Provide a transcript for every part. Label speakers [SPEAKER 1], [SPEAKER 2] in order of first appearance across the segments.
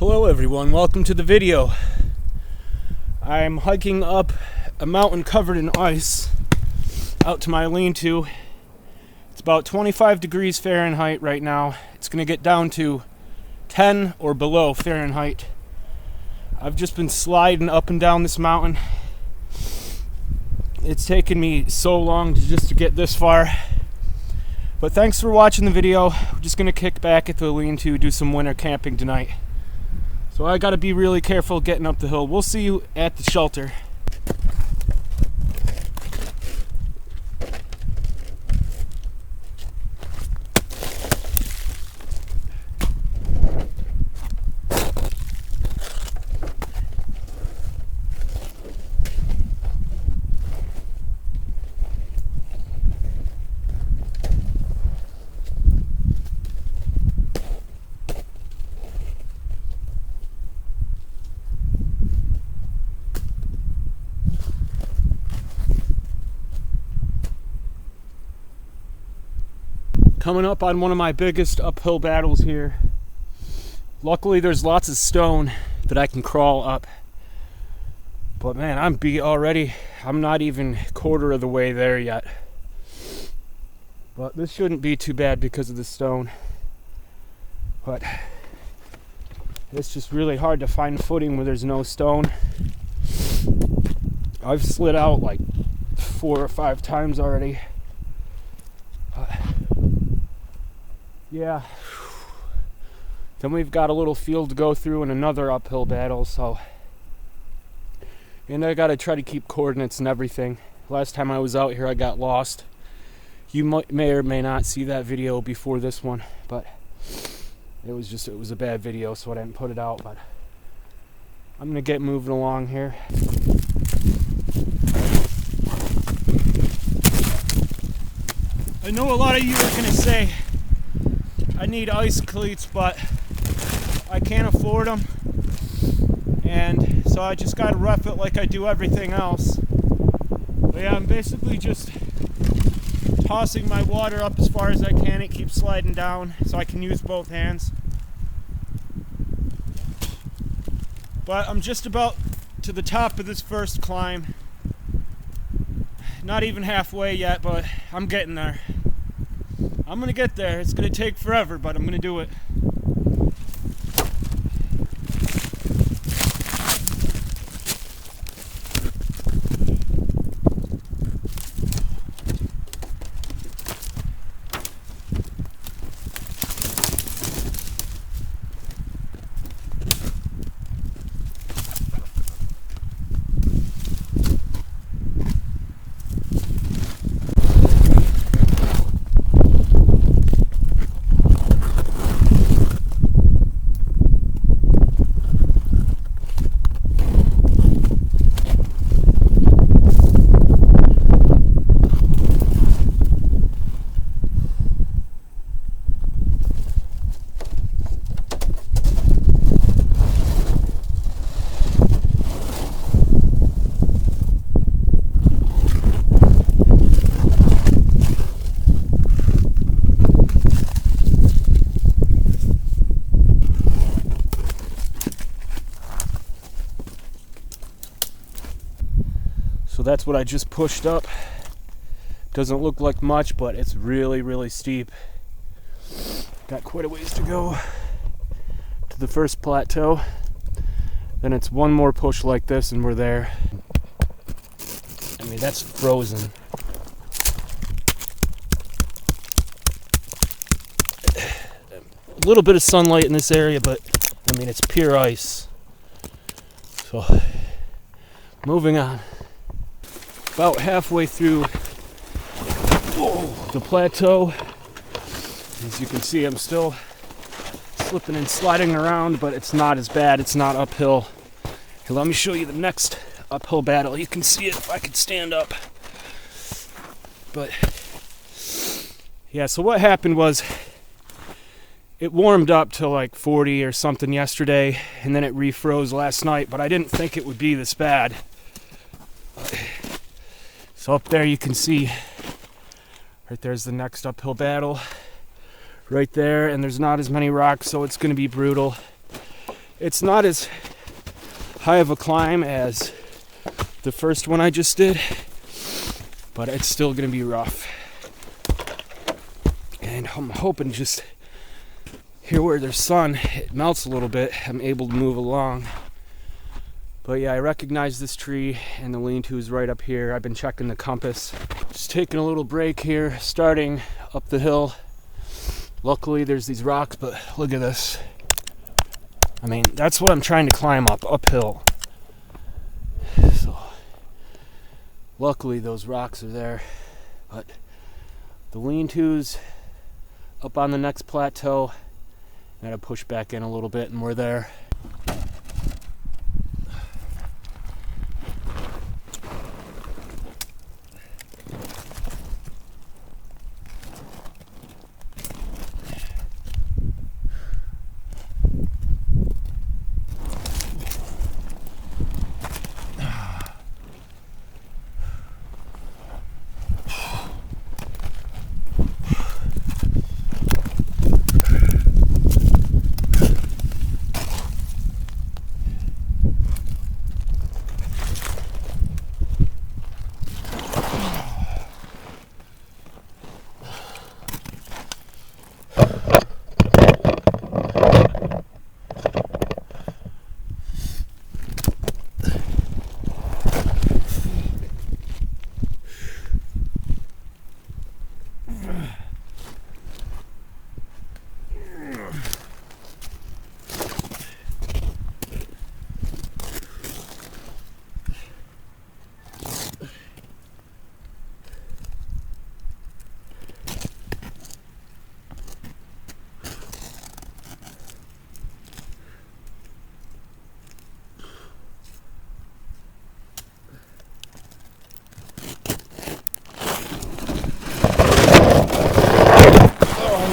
[SPEAKER 1] Hello everyone, welcome to the video. I'm hiking up a mountain covered in ice out to my lean-to. It's about 25 degrees Fahrenheit right now. It's going to get down to 10 or below Fahrenheit. I've just been sliding up and down this mountain. It's taken me so long to get this far. But thanks for watching the video. We're just going to kick back at the lean-to, do some winter camping tonight. So I gotta be really careful getting up the hill. We'll see you at the shelter. Coming up on one of my biggest uphill battles here. Luckily there's lots of stone that I can crawl up. But man, I'm beat already. I'm not even a quarter of the way there yet. But this shouldn't be too bad because of the stone. But it's just really hard to find footing where there's no stone. I've slid out like 4 or 5 times already. Yeah, then we've got a little field to go through and another uphill battle, and I gotta try to keep coordinates and everything. Last time I was out here I got lost. You may or may not see that video before this one, but it was a bad video, so I didn't put it out. But I'm gonna get moving along here. I know a lot of you are gonna say I need ice cleats, but I can't afford them, and so I just gotta rough it like I do everything else. But yeah, I'm basically just tossing my water up as far as I can. It keeps sliding down so I can use both hands. But I'm just about to the top of this first climb. Not even halfway yet, but I'm getting there. I'm gonna get there. It's gonna take forever, but I'm gonna do it. So that's what I just pushed up. Doesn't look like much, but it's really, really steep. Got quite a ways to go to the first plateau. Then it's one more push like this and we're there. I mean, that's frozen. A little bit of sunlight in this area, but I mean, it's pure ice. So, moving on. About halfway through the plateau. As you can see, I'm still slipping and sliding around, but it's not as bad. It's not uphill. Here, let me show you the next uphill battle. You can see it if I could stand up. But yeah, so what happened was it warmed up to like 40 or something yesterday, and then it refroze last night, but I didn't think it would be this bad. So up there you can see, right there's the next uphill battle. Right there, and there's not as many rocks, so it's going to be brutal. It's not as high of a climb as the first one I just did, but it's still gonna be rough. And I'm hoping just here where there's sun, it melts a little bit, I'm able to move along. But yeah, I recognize this tree, and the lean-to is right up here. I've been checking the compass. Just taking a little break here, starting up the hill. Luckily there's these rocks, but look at this. I mean, that's what I'm trying to climb uphill. So, luckily those rocks are there. But the lean-to's up on the next plateau. I gotta push back in a little bit and we're there.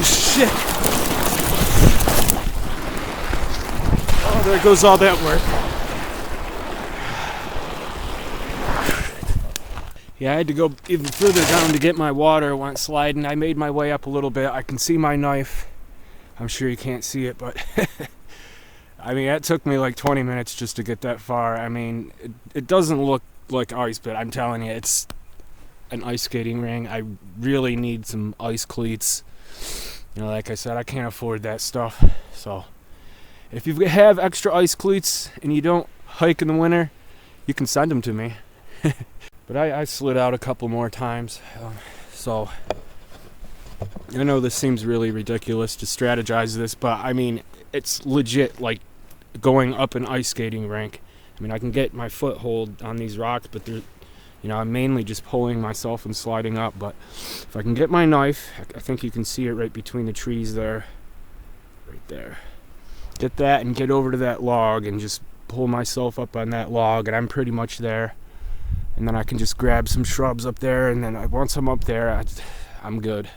[SPEAKER 1] Shit. Oh, there goes all that work. Yeah, I had to go even further down to get my water. Went sliding. I made my way up a little bit. I can see my knife. I'm sure you can't see it, but I mean, it took me like 20 minutes just to get that far. I mean, it doesn't look like ice, but I'm telling you, it's an ice skating ring. I really need some ice cleats. You know, like I said, I can't afford that stuff. So if you have extra ice cleats and you don't hike in the winter, you can send them to me. But I slid out a couple more times. So I know this seems really ridiculous to strategize this, but I mean, it's legit like going up an ice skating rink. I mean, I can get my foothold on these rocks, but they're, you know, I'm mainly just pulling myself and sliding up. But if I can get my knife, I think you can see it right between the trees there. Right there. Get that and get over to that log and just pull myself up on that log, and I'm pretty much there. And then I can just grab some shrubs up there, and then once I'm up there, I'm good.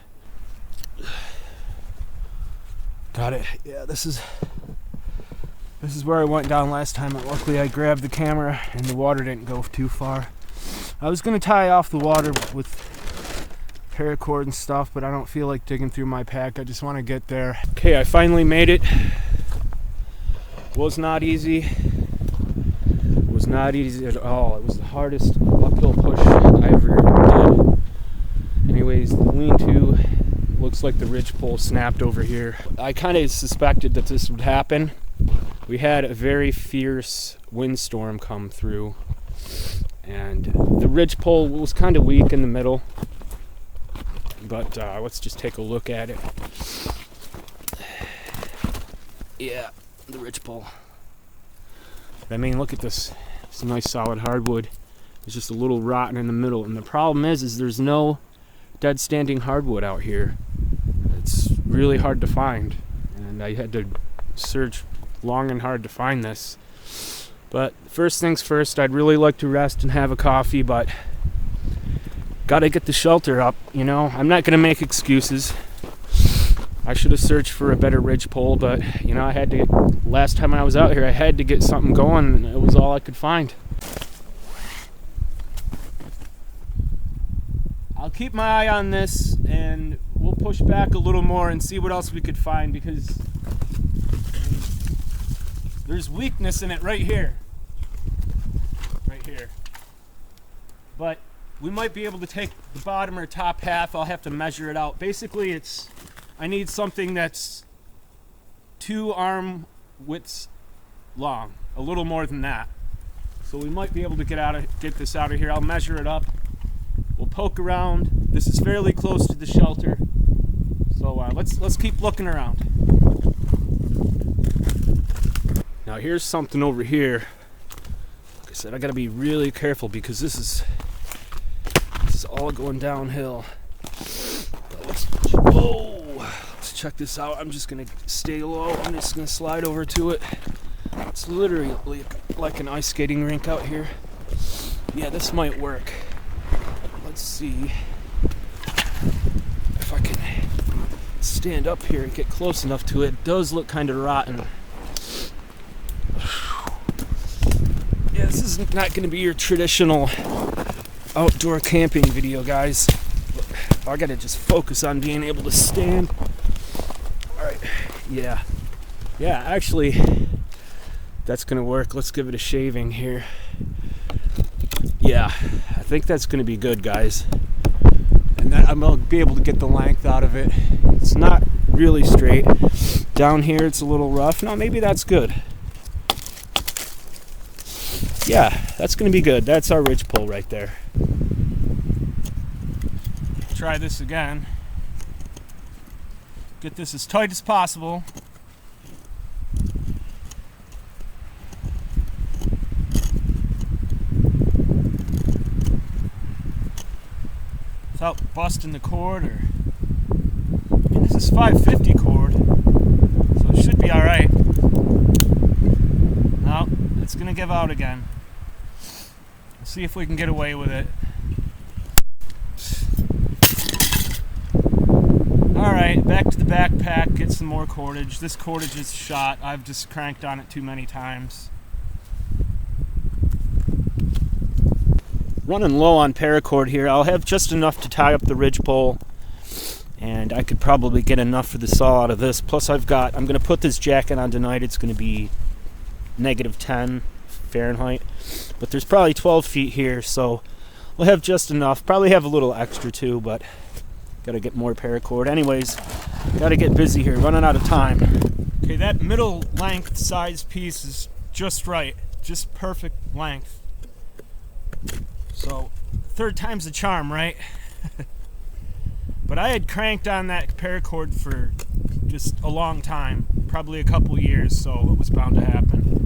[SPEAKER 1] Got it. Yeah, this is where I went down last time. Luckily I grabbed the camera and the water didn't go too far. I was going to tie off the water with paracord and stuff, but I don't feel like digging through my pack. I just want to get there. Okay, I finally made it. Was not easy. Was not easy at all. It was the hardest uphill push I ever did. Anyways, the lean-to looks like the ridgepole snapped over here. I kind of suspected that this would happen. We had a very fierce windstorm come through, and the ridgepole was kind of weak in the middle. But let's just take a look at it. Yeah, the ridgepole. I mean, look at this. It's a nice solid hardwood. It's just a little rotten in the middle, and the problem is there's no dead standing hardwood out here. It's really hard to find, and I had to search long and hard to find this. But first things first, I'd really like to rest and have a coffee, but gotta get the shelter up, you know. I'm not gonna make excuses. I should have searched for a better ridgepole, but you know, I had to last time I was out here, I had to get something going, and it was all I could find. I'll keep my eye on this, and we'll push back a little more and see what else we could find, because There's weakness in it right here. Right here. But we might be able to take the bottom or top half. I'll have to measure it out. Basically, I need something that's 2 arm widths long, a little more than that. So we might be able to get this out of here. I'll measure it up. We'll poke around. This is fairly close to the shelter. So let's keep looking around. Now here's something over here. Like I said, I gotta be really careful because this is all going downhill. Let's check this out. I'm just gonna stay low. I'm just gonna slide over to it. It's literally like an ice skating rink out here. Yeah, this might work. Let's see if I can stand up here and get close enough to it. It does look kind of rotten. Yeah, this is not going to be your traditional outdoor camping video, guys. I got to just focus on being able to stand. All right. Yeah, actually, that's going to work. Let's give it a shaving here. Yeah, I think that's going to be good, guys. And I'm going to be able to get the length out of it. It's not really straight. Down here, it's a little rough. No, maybe that's good. Yeah, that's going to be good. That's our ridge pole right there. Try this again. Get this as tight as possible. Without busting the cord, and this is 550 cord, so it should be all right. No, it's gonna give out again. We'll see if we can get away with it. All right, back to the backpack. Get some more cordage. This cordage is shot. I've just cranked on it too many times. Running low on paracord here. I'll have just enough to tie up the ridge pole, and I could probably get enough for the saw out of this. Plus I'm going to put this jacket on tonight. It's going to be -10 Fahrenheit, but there's probably 12 feet here, so we'll have just enough. Probably have a little extra too, but got to get more paracord. Anyways, got to get busy here, running out of time. Okay, that middle length size piece is just right, just perfect length. So, 3rd time's the charm, right? But I had cranked on that paracord for just a long time, probably a couple years, so it was bound to happen.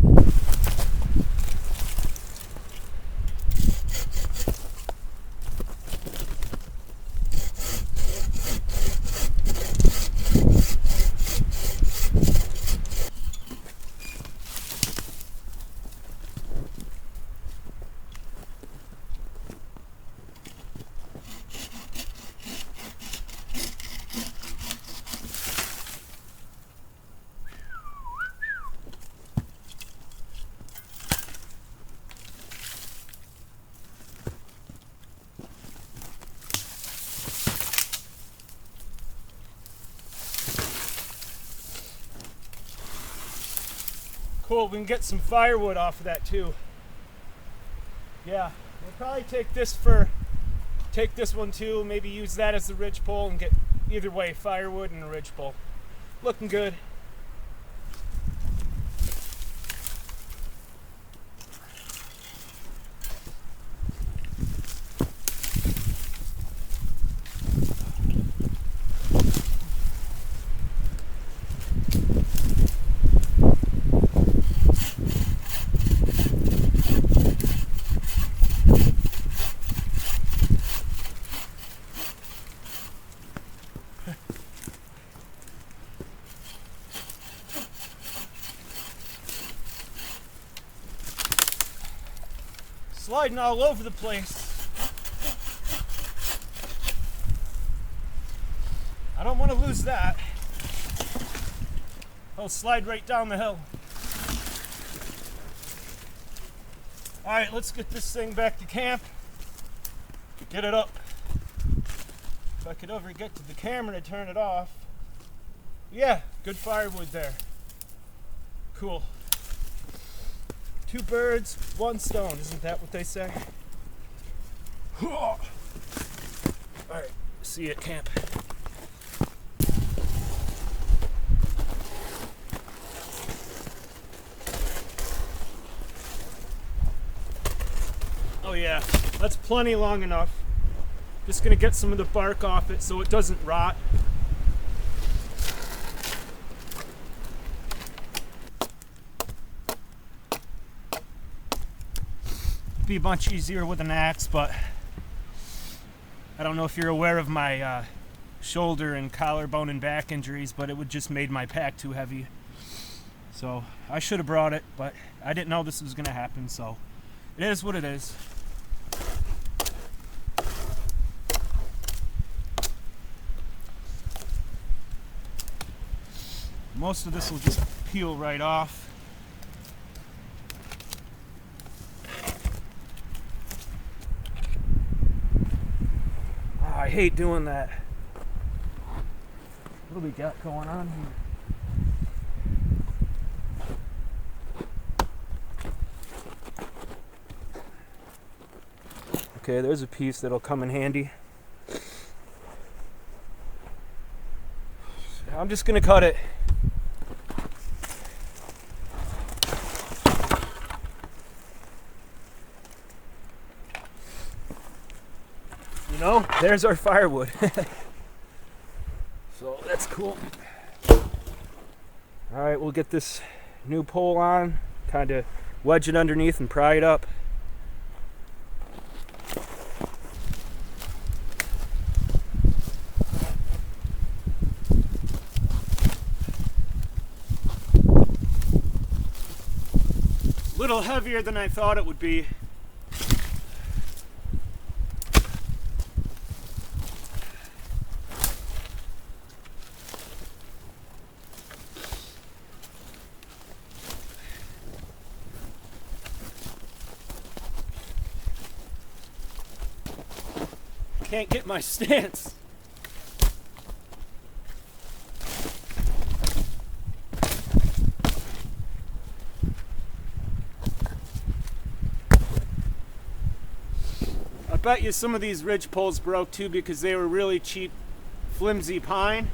[SPEAKER 1] Cool, we can get some firewood off of that too. Yeah, we'll probably take this one too, maybe use that as the ridge pole and get, either way, firewood and a ridge pole. Looking good. Sliding all over the place. I don't want to lose that. I'll slide right down the hill. All right, let's get this thing back to camp. Get it up. If I could ever get to the camera to turn it off. Yeah, good firewood there. Cool. Two birds, one stone. Isn't that what they say? All right, see you at camp. Oh yeah, that's plenty long enough. Just gonna get some of the bark off it so it doesn't rot. Be much easier with an axe, but I don't know if you're aware of my shoulder and collarbone and back injuries, but it would just made my pack too heavy. So I should have brought it, but I didn't know this was gonna happen, so it is what it is. Most of this will just peel right off. I hate doing that. What do we got going on here? Okay, there's a piece that'll come in handy. I'm just gonna cut it. You know, there's our firewood. So that's cool. Alright, we'll get this new pole on, kind of wedge it underneath and pry it up. A little heavier than I thought it would be. Can't get my stance. I bet you some of these ridge poles broke too because they were really cheap, flimsy pine.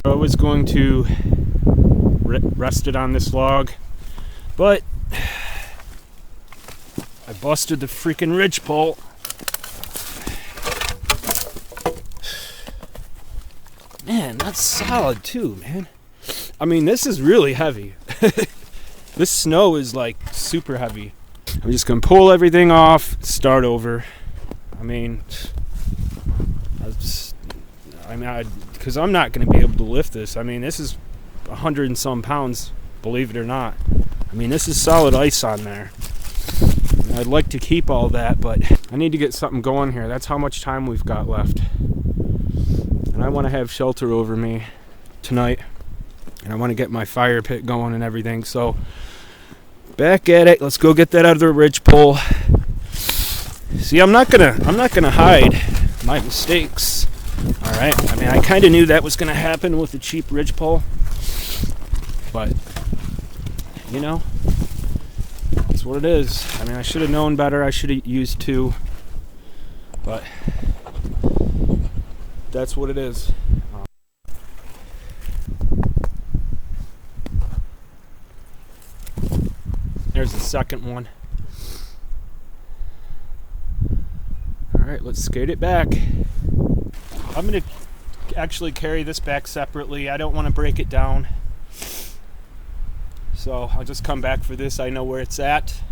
[SPEAKER 1] I was going to rest it on this log, but I busted the freaking ridge pole. Man, that's solid too, man. I mean, this is really heavy. This snow is like super heavy. I'm just gonna pull everything off, start over. Because I'm not going to be able to lift this. I mean, this is 100 and some pounds, believe it or not. I mean, this is solid ice on there. And I'd like to keep all that, but I need to get something going here. That's how much time we've got left. And I want to have shelter over me tonight. And I want to get my fire pit going and everything. So, back at it. Let's go get that other ridge pole. See, I'm not gonna hide my mistakes. Alright, I mean, I kind of knew that was going to happen with the cheap ridge pole, but, you know, that's what it is. I mean, I should have known better. I should have used two, but that's what it is. There's the second one. Alright, let's skate it back. I'm going to actually carry this back separately. I don't want to break it down. So I'll just come back for this. I know where it's at.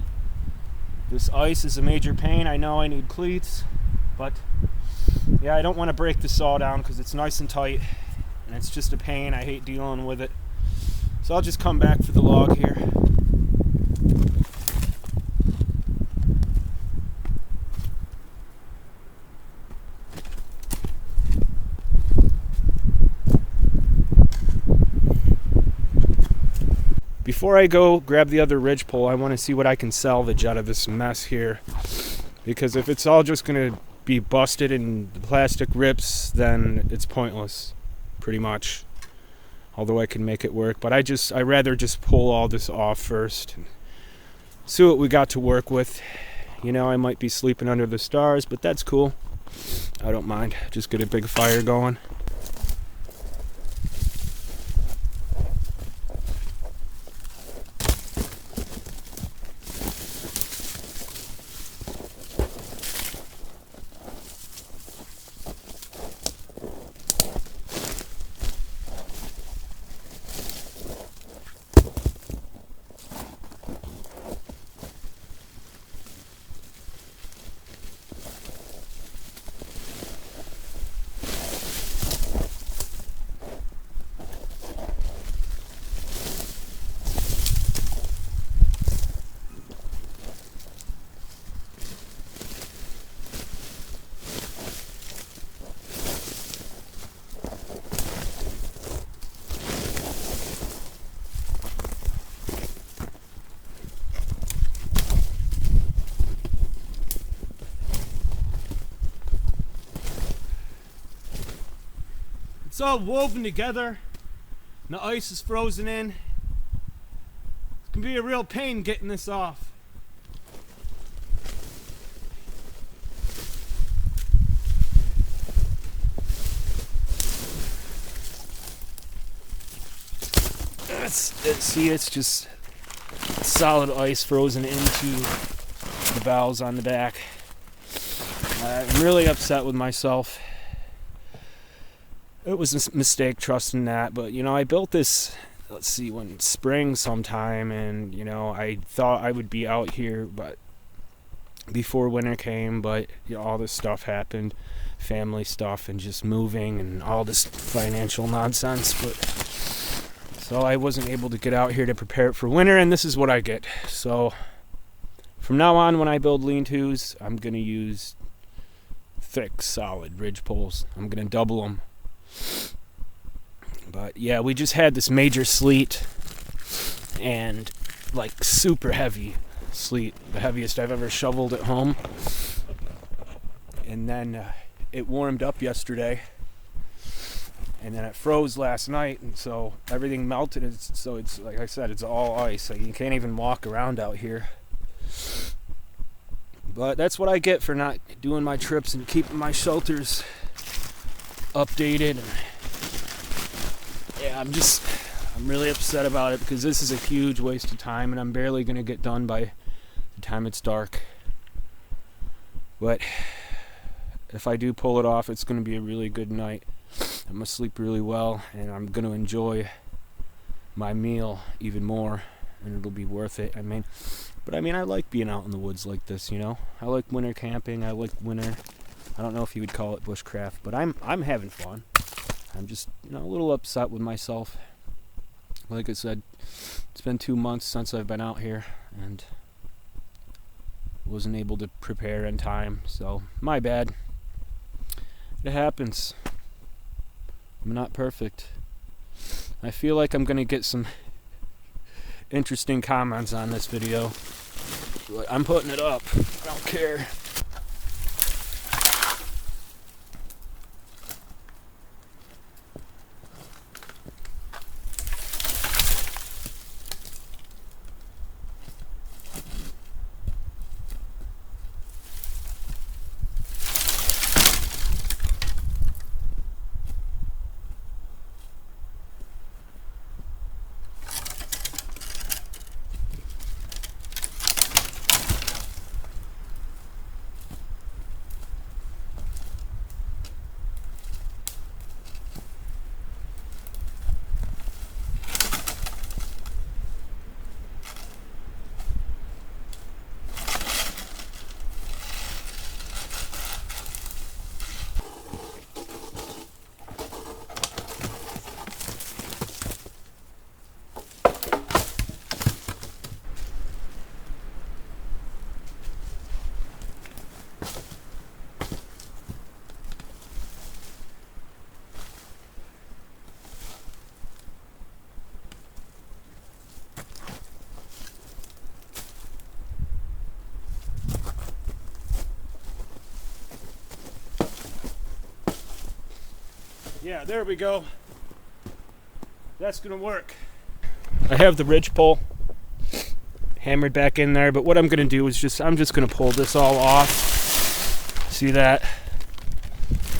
[SPEAKER 1] This ice is a major pain. I know I need cleats, but Yeah, I don't want to break the saw down because it's nice and tight, and it's just a pain. I hate dealing with it. So I'll just come back for the log here. Before I go grab the other ridge pole, I want to see what I can salvage out of this mess here. Because if it's all just going to be busted and the plastic rips, then it's pointless, pretty much. Although I can make it work. But I'd rather just pull all this off first and see what we got to work with. You know, I might be sleeping under the stars, but that's cool. I don't mind. Just get a big fire going. It's all woven together, and the ice is frozen in. It can be a real pain getting this off. See, it's just solid ice frozen into the valves on the back. I'm really upset with myself. It was a mistake trusting that, but you know, I built this, let's see, when spring sometime, and you know, I thought I would be out here but before winter came, but you know, all this stuff happened, family stuff and just moving and all this financial nonsense, but so I wasn't able to get out here to prepare it for winter, and this is what I get. So from now on, when I build lean-tos, I'm going to use thick, solid ridge poles. I'm going to double them. But yeah, we just had this major sleet, and like super heavy sleet, the heaviest I've ever shoveled at home. And then it warmed up yesterday, and then it froze last night, and so everything melted. So it's like I said, it's all ice. Like you can't even walk around out here. But that's what I get for not doing my trips and keeping my shelters updated. And yeah, I'm really upset about it because this is a huge waste of time, and I'm barely going to get done by the time it's dark. But if I do pull it off, it's going to be a really good night. I'm going to sleep really well, and I'm going to enjoy my meal even more, and it'll be worth it. I mean, I like being out in the woods like this, you know. I like winter camping. I like winter. I don't know if you would call it bushcraft, but I'm having fun. I'm just, you know, a little upset with myself. Like I said, it's been 2 months since I've been out here, and wasn't able to prepare in time, so my bad. It happens. I'm not perfect. I feel like I'm gonna get some interesting comments on this video. I'm putting it up. I don't care. Yeah, there we go. That's gonna work. I have the ridge pole hammered back in there, but what I'm gonna do is I'm just gonna pull this all off. See that?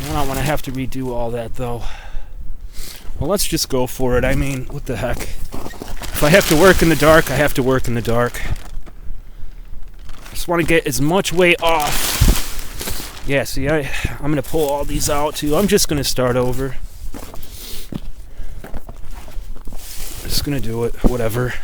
[SPEAKER 1] I don't want to have to redo all that though. Well, let's just go for it. I mean, what the heck? If I have to work in the dark, I have to work in the dark. I just want to get as much weight off. Yeah, see, I'm going to pull all these out too. I'm just going to start over. Just going to do it, whatever.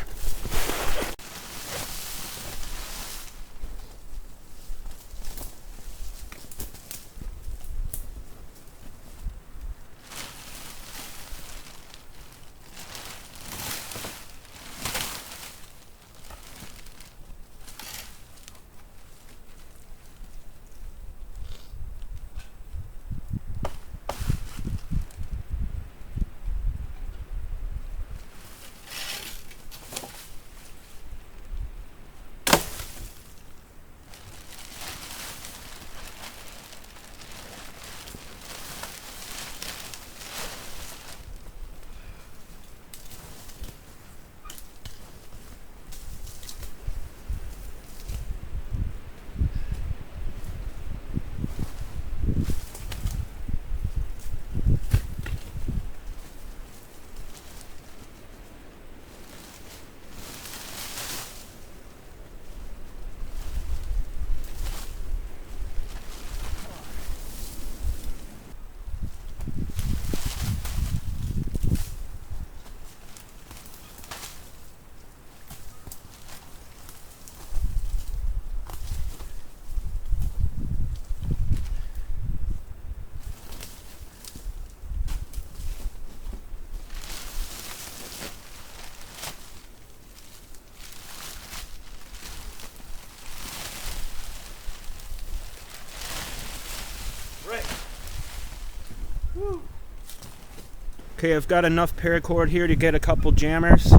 [SPEAKER 1] Okay, I've got enough paracord here to get a couple jammers.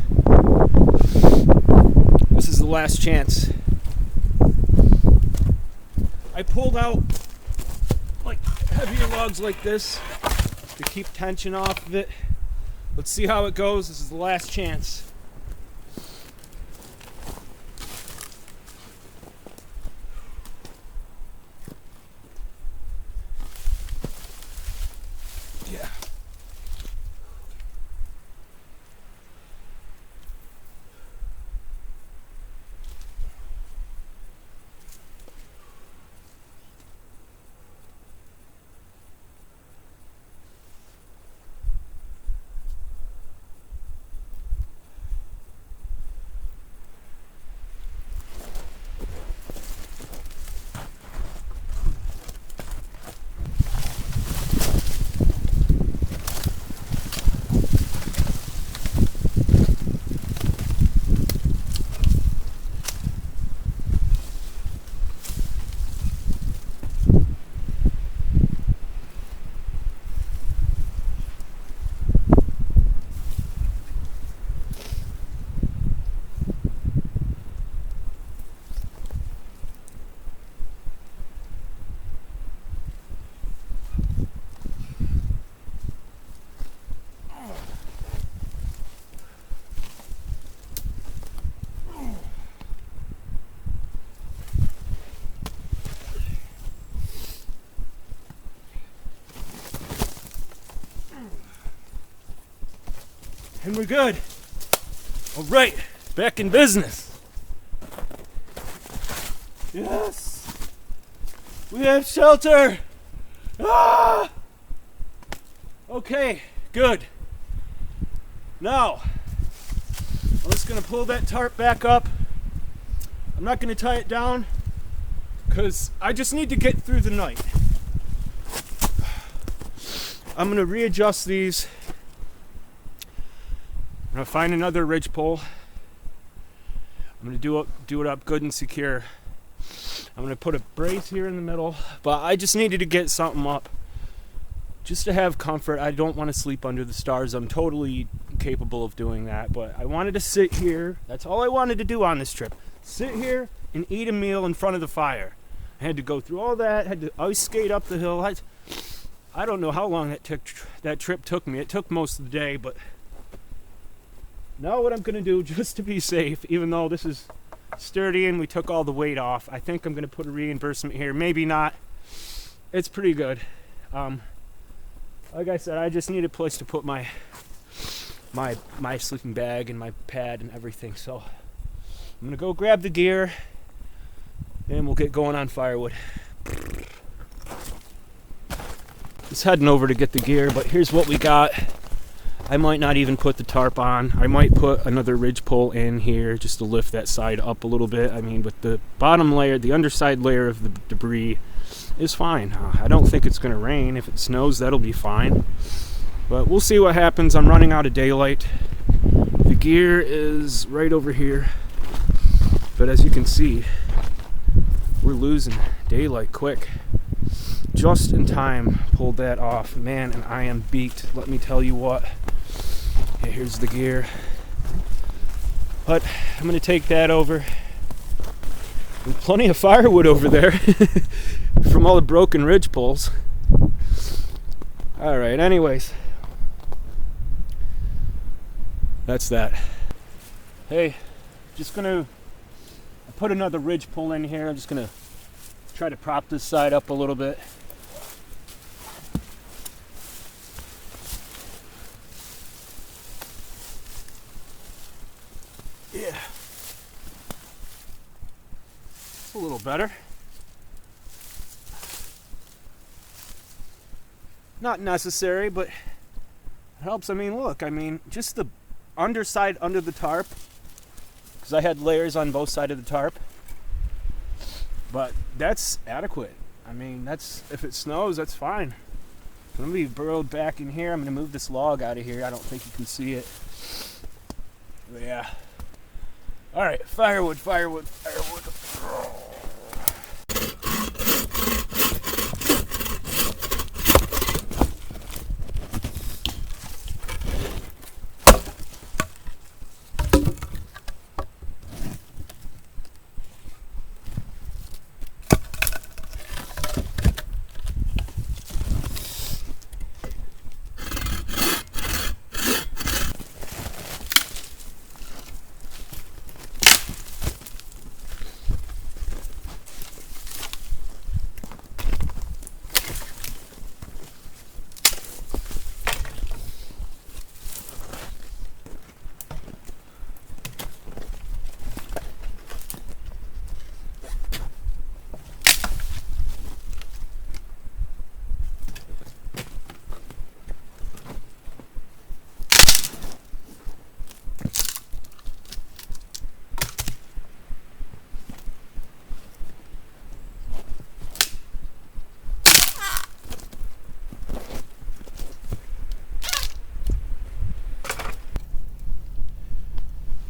[SPEAKER 1] This is the last chance. I pulled out like heavier logs like this to keep tension off of it. Let's see how it goes. This is the last chance. Yeah. And we're good. All right, back in business. Yes, we have shelter. Ah! Okay, good. Now, I'm just gonna pull that tarp back up. I'm not gonna tie it down because I just need to get through the night. I'm gonna readjust these. I'm gonna find another ridge pole. I'm gonna do it up good and secure. I'm gonna put a brace here in the middle, but I just needed to get something up just to have comfort. I don't want to sleep under the stars. I'm totally capable of doing that, but I wanted to sit here. That's all I wanted to do on this trip. Sit here and eat a meal in front of the fire. I had to go through all that, had to ice skate up the hill. I don't know how long that trip took me. It took most of the day, but now what I'm going to do, just to be safe, even though this is sturdy and we took all the weight off, I think I'm going to put a reinforcement here. Maybe not. It's pretty good. Like I said, I just need a place to put my sleeping bag and my pad and everything. So I'm going to go grab the gear and we'll get going on firewood. Just heading over to get the gear, but here's what we got. I might not even put the tarp on. I might put another ridge pole in here just to lift that side up a little bit. I mean, with the bottom layer, the underside layer of the debris is fine. I don't think it's going to rain. If it snows, that'll be fine. But we'll see what happens. I'm running out of daylight. The gear is right over here. But as you can see, we're losing daylight quick. Just in time, pulled that off. Man, and I am beat. Let me tell you what. Okay, here's the gear. But I'm going to take that over. There's plenty of firewood over there from all the broken ridge poles. Alright, anyways. That's that. Hey, just going to put another ridge pole in here. I'm just going to try to prop this side up a little bit. Yeah. It's a little better. Not necessary, but it helps. I mean, look, just the underside under the tarp, because I had layers on both sides of the tarp. But that's adequate. I mean, if it snows, that's fine. I'm going to be burrowed back in here. I'm going to move this log out of here. I don't think you can see it. But yeah. All right, firewood.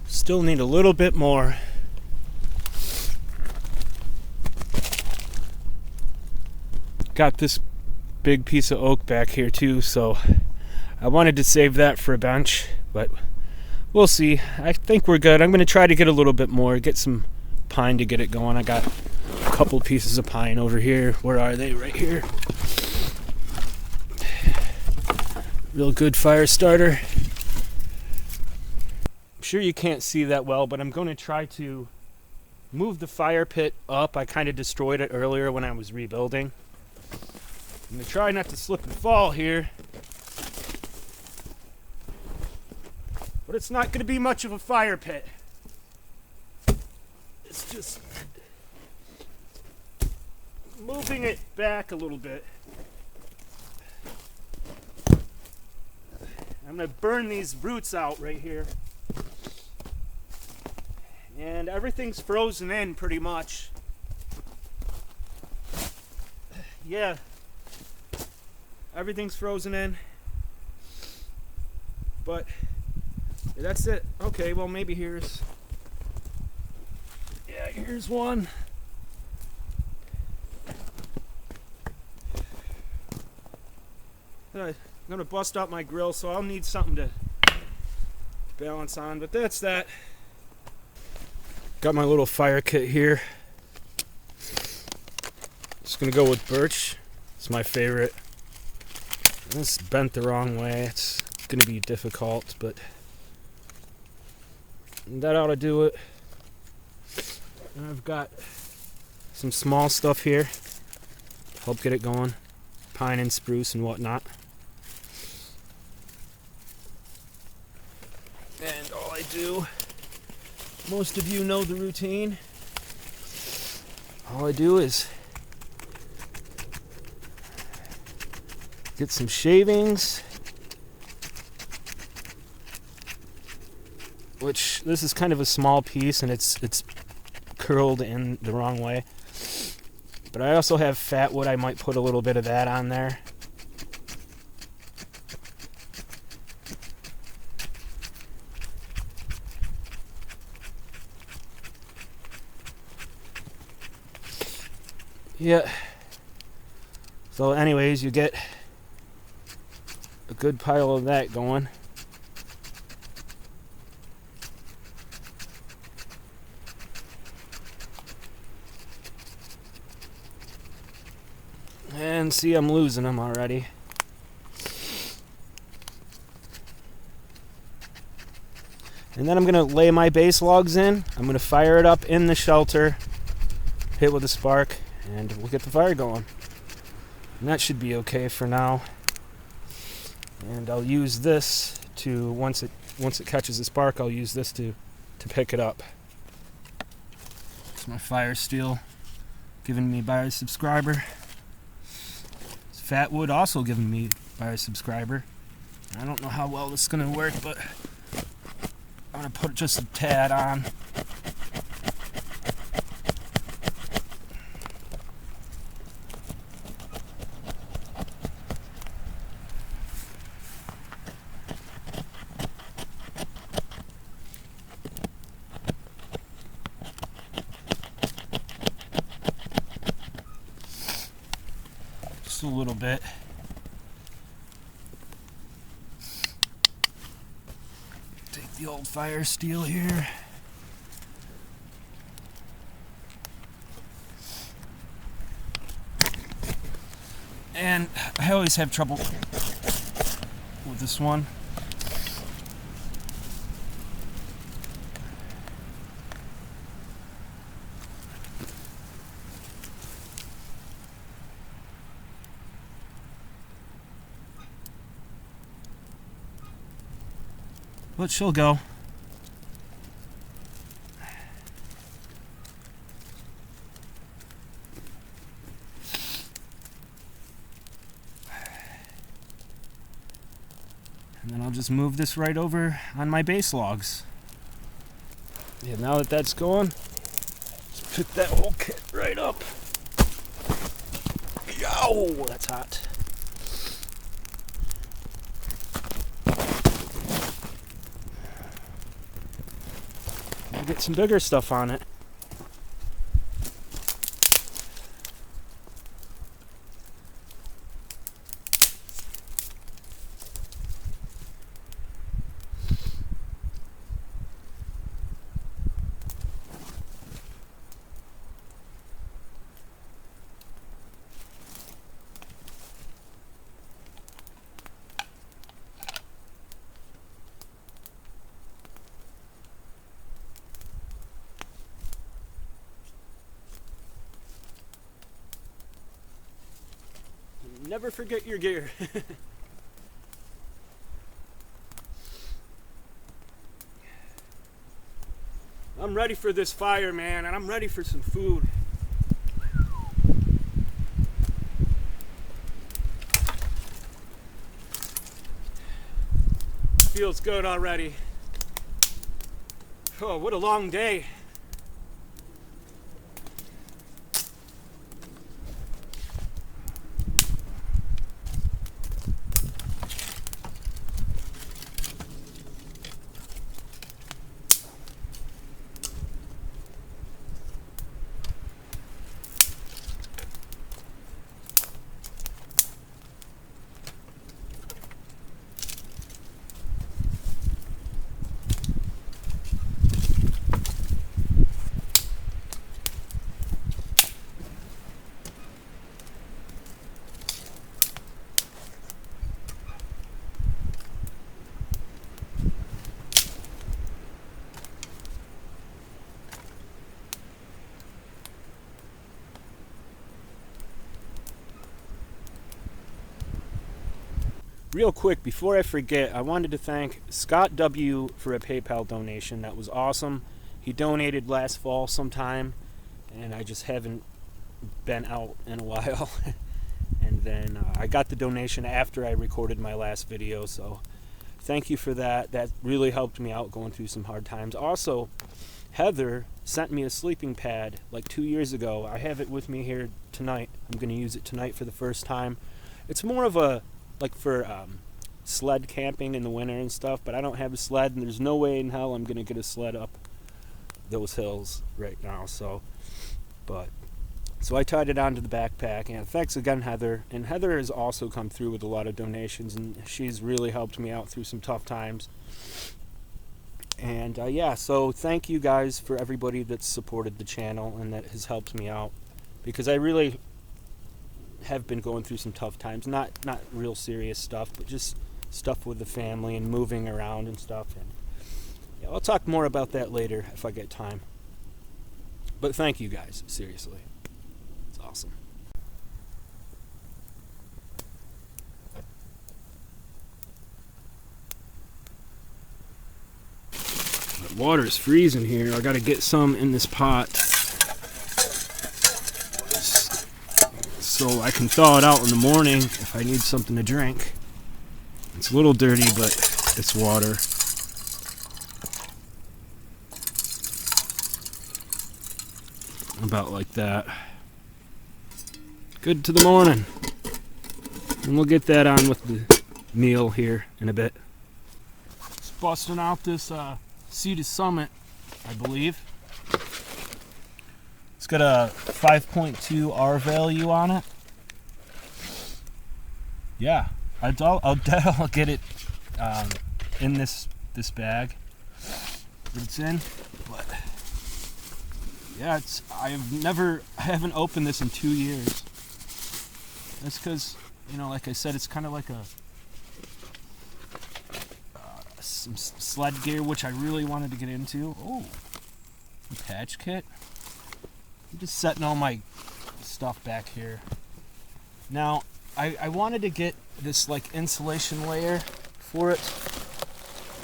[SPEAKER 1] Still need a little bit more. Got this big piece of oak back here too, so I wanted to save that for a bench, but we'll see. I think we're good. I'm going to try to get a little bit more, get some pine to get it going. I got a couple pieces of pine over here. Where are they? Right here. Real good fire starter. I'm sure you can't see that well, but I'm going to try to move the fire pit up. I kind of destroyed it earlier when I was rebuilding. I'm going to try not to slip and fall here. But it's not going to be much of a fire pit. It's just moving it back a little bit. I'm going to burn these roots out right here. And everything's frozen in pretty much. Yeah. Everything's frozen in. But yeah, that's it. Okay, well maybe here's one. I'm gonna bust out my grill, so I'll need something to balance on, but that's that. Got my little fire kit here. Just gonna go with birch. It's my favorite. This bent the wrong way. It's going to be difficult, but that ought to do it. And I've got some small stuff here to help get it going. Pine and spruce and whatnot. And all I do, most of you know the routine. All I do is get some shavings, which this is kind of a small piece and it's curled in the wrong way. But I also have fat wood. I might put a little bit of that on there. Yeah. So anyways, you get a good pile of that going. And see, I'm losing them already. And then I'm going to lay my base logs in. I'm going to fire it up in the shelter, hit with a spark, and we'll get the fire going. And that should be okay for now. And I'll use this to, once it catches a spark, I'll use this to pick it up. It's my fire steel given me by a subscriber. It's fat wood also given me by a subscriber. I don't know how well this is going to work, but I'm going to put just a tad on. Just a little bit. Take the old fire steel here. And I always have trouble with this one. But she'll go. And then I'll just move this right over on my base logs. Yeah, now that that's going, just pick that whole kit right up. Yow, that's hot. I'll get some bigger stuff on it. Never forget your gear. I'm ready for this fire, man, and I'm ready for some food. Feels good already. Oh, what a long day. real quick, before I forget, I wanted to thank Scott W. for a PayPal donation. That was awesome. He donated last fall sometime, and I just haven't been out in a while. And then I got the donation after I recorded my last video, so thank you for that. That really helped me out going through some hard times. Also, Heather sent me a sleeping pad like 2 years ago. I have it with me here tonight. I'm going to use it tonight for the first time. It's more of a, like for sled camping in the winter and stuff, but I don't have a sled, and there's no way in hell I'm going to get a sled up those hills right now. So I tied it onto the backpack, and thanks again, Heather. And Heather has also come through with a lot of donations, and she's really helped me out through some tough times. And yeah, so thank you guys for everybody that's supported the channel and that has helped me out, because I really have been going through some tough times. Not real serious stuff, but just stuff with the family and moving around and stuff. And yeah, I'll talk more about that later if I get time. But thank you guys, seriously. It's awesome. The water's freezing here. I gotta get some in this pot so I can thaw it out in the morning if I need something to drink. It's a little dirty, but it's water. About like that. Good to the morning. And we'll get that on with the meal here in a bit. Just busting out this Sea Summit, I believe. It's got a 5.2 R value on it. Yeah, I'll get it in this bag that it's in. But yeah, I haven't opened this in 2 years. That's because, like I said, it's kind of like some sled gear, which I really wanted to get into. Oh, patch kit. I'm just setting all my stuff back here. Now, I wanted to get this like insulation layer for it.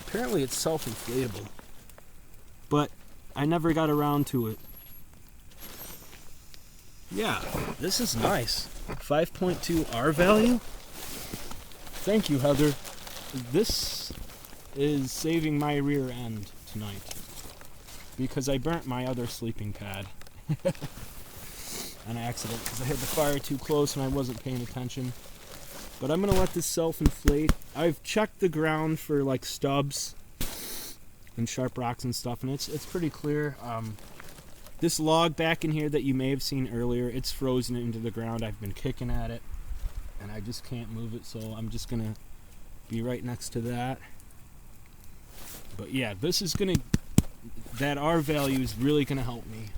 [SPEAKER 1] Apparently it's self-inflatable, but I never got around to it. Yeah, this is nice. 5.2 R value. Thank you, Heather. This is saving my rear end tonight because I burnt my other sleeping pad on accident because I had the fire too close and I wasn't paying attention. But I'm gonna let this self-inflate. I've checked the ground for like stubs and sharp rocks and stuff, and it's pretty clear. This log back in here that you may have seen earlier, it's frozen into the ground. I've been kicking at it, and I just can't move it, so I'm just gonna be right next to that. But yeah, this is gonna, that R value is really gonna help me.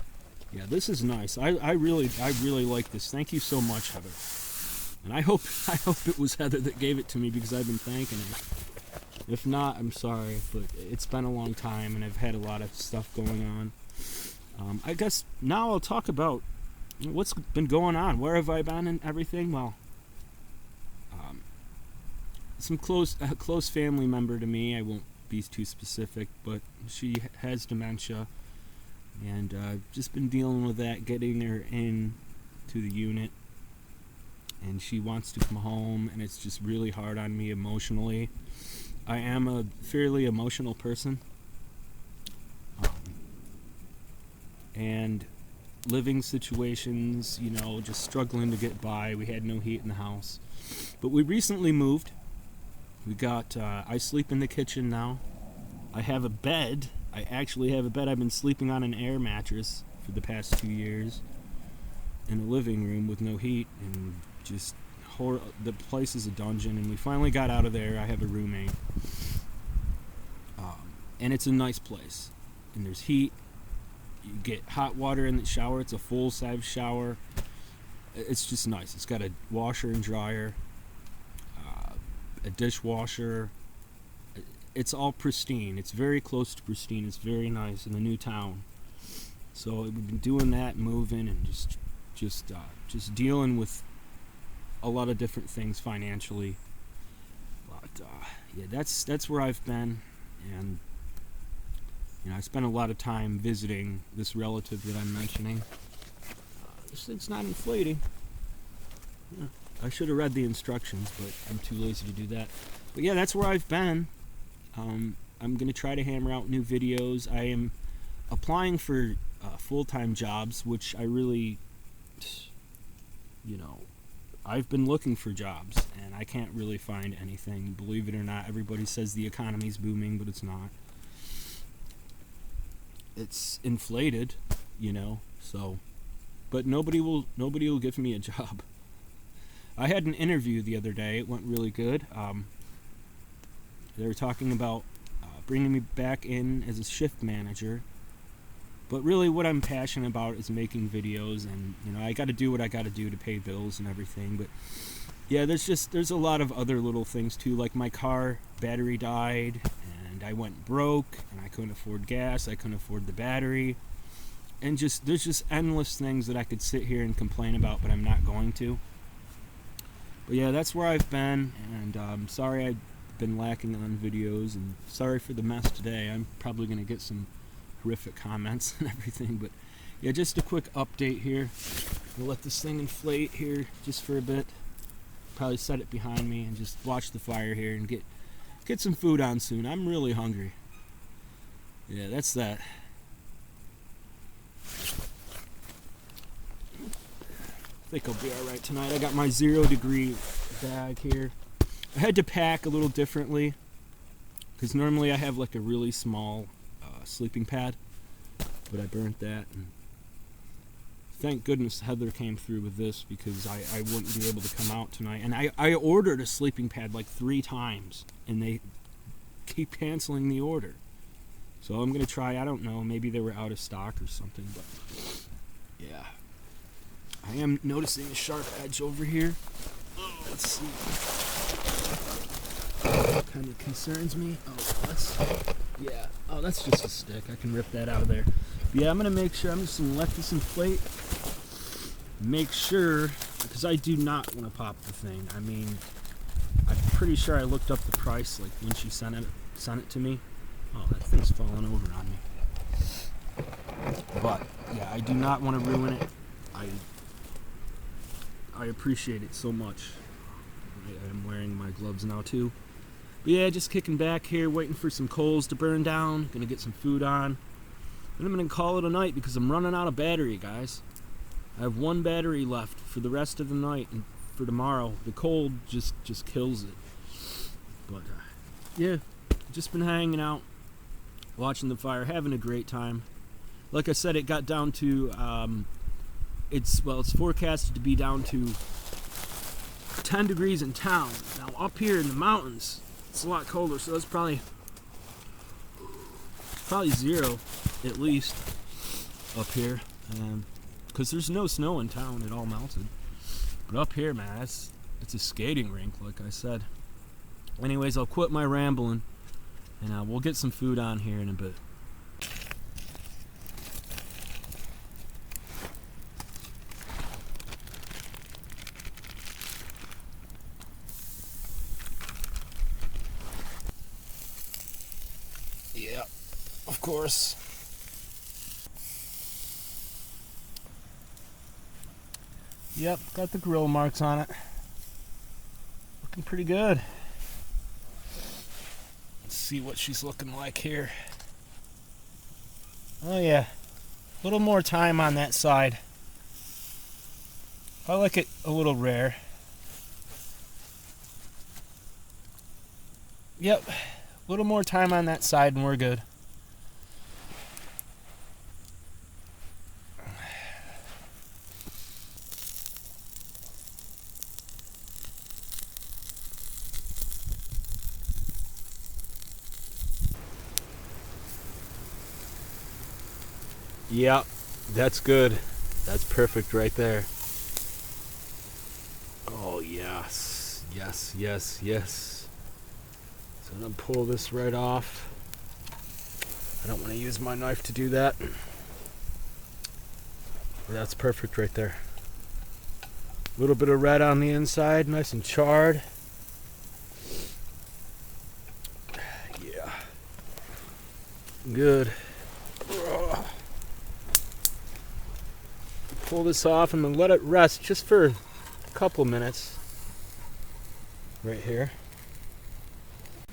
[SPEAKER 1] Yeah, this is nice. I really like this. Thank you so much, Heather. And I hope it was Heather that gave it to me because I've been thanking her. If not, I'm sorry, but it's been a long time and I've had a lot of stuff going on. I guess now I'll talk about what's been going on. Where have I been and everything? Well, some close family member to me, I won't be too specific, but she has dementia, and I've just been dealing with that, getting her in to the unit, and she wants to come home, and it's just really hard on me emotionally. I am a fairly emotional person. And living situations, just struggling to get by. We had no heat in the house. But we recently moved. We got, I sleep in the kitchen now. I have a bed. I actually have a bed. I've been sleeping on an air mattress for the past 2 years in a living room with no heat, and just the place is a dungeon, and we finally got out of there. I have a roommate. And it's a nice place. And there's heat. You get hot water in the shower. It's a full-size shower. It's just nice. It's got a washer and dryer, a dishwasher. It's all pristine. It's very close to pristine. It's very nice in the new town. So we've been doing that, moving, and just dealing with a lot of different things financially. yeah, that's where I've been, and I spent a lot of time visiting this relative that I'm mentioning. This thing's not inflating. Yeah, I should have read the instructions, but I'm too lazy to do that. But yeah, that's where I've been. I'm gonna try to hammer out new videos. I am applying for full-time jobs, which I really, I've been looking for jobs, and I can't really find anything. Believe it or not, everybody says the economy's booming, but it's not. It's inflated, so, but nobody will give me a job. I had an interview the other day. It went really good. They were talking about bringing me back in as a shift manager, but really what I'm passionate about is making videos, and I got to do what I got to do to pay bills and everything. But yeah, there's a lot of other little things too, like my car battery died, and I went broke, and I couldn't afford gas, I couldn't afford the battery, and there's just endless things that I could sit here and complain about, but I'm not going to. But yeah, that's where I've been, and I'm sorry I've been lacking on videos, and sorry for the mess today. I'm probably going to get some horrific comments and everything, but yeah, just a quick update here. We'll let this thing inflate here just for a bit. Probably set it behind me and just watch the fire here and get some food on soon. I'm really hungry. Yeah, that's that. I think I'll be alright tonight. I got my 0-degree bag here. I had to pack a little differently, because normally I have like a really small sleeping pad, but I burnt that, and thank goodness Heather came through with this, because I wouldn't be able to come out tonight. And I ordered a sleeping pad like 3 times, and they keep canceling the order. So I'm going to try, I don't know, maybe they were out of stock or something, but yeah. I am noticing a sharp edge over here. Let's see. Kind of concerns me. That's just a stick. I can rip that out of there. But yeah, I'm gonna make sure. I'm just gonna let this inflate. Make sure, because I do not want to pop the thing. I mean, I'm pretty sure I looked up the price like when she sent it to me. Oh, that thing's falling over on me. But yeah, I do not want to ruin it. I appreciate it so much. I'm wearing my gloves now too. But yeah, just kicking back here, waiting for some coals to burn down. Gonna get some food on. And I'm gonna call it a night because I'm running out of battery, guys. I have 1 battery left for the rest of the night, and for tomorrow. The cold just kills it. But yeah, just been hanging out, watching the fire, having a great time. Like I said, it got down to it's forecasted to be down to 10 degrees in town. Now up here in the mountains, it's a lot colder, so that's probably 0 at least up here, because there's no snow in town. It all melted. But up here, man, it's a skating rink, like I said. Anyways, I'll quit my rambling, and we'll get some food on here in a bit. Yeah, of course. Yep, got the grill marks on it. Looking pretty good. Let's see what she's looking like here. Oh yeah, a little more time on that side. I like it a little rare. Yep, a little more time on that side and we're good. Yep, that's good. That's perfect right there. Oh yes, yes, yes, yes. So I'm gonna pull this right off. I don't want to use my knife to do that. That's perfect right there. A little bit of red on the inside, nice and charred. Good. Pull this off and then let it rest just for a couple minutes. Right here.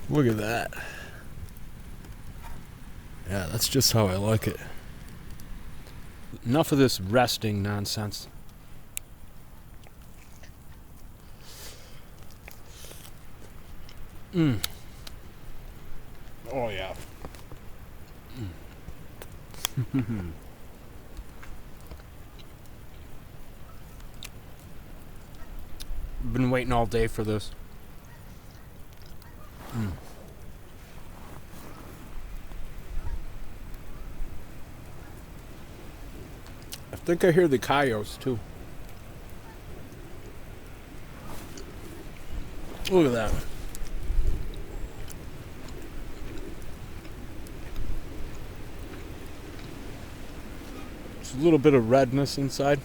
[SPEAKER 1] Look at that. Yeah, that's just how I like it. Enough of this resting nonsense. Oh yeah. Been waiting all day for this. I think I hear the coyotes too. Look at that. It's a little bit of redness inside.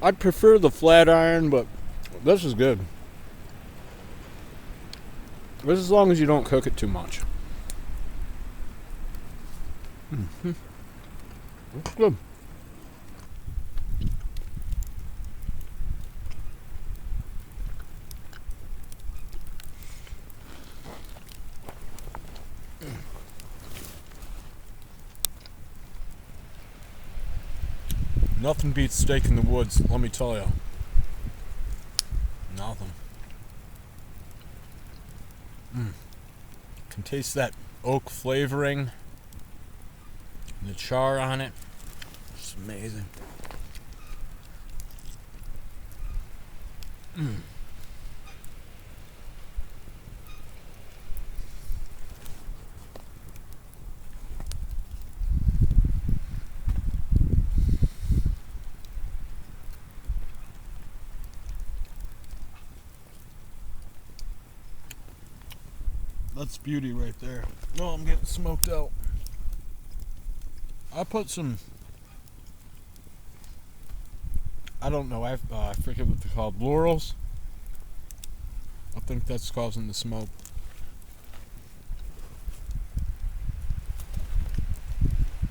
[SPEAKER 1] I'd prefer the flat iron, but this is good. This as long as you don't cook it too much. It's good. Nothing beats steak in the woods, let me tell you. Nothing. Can taste that oak flavoring. The char on it. It's amazing. That's beauty right there. Oh, I'm getting smoked out. I put some, I don't know, I forget what they're called, laurels. I think that's causing the smoke.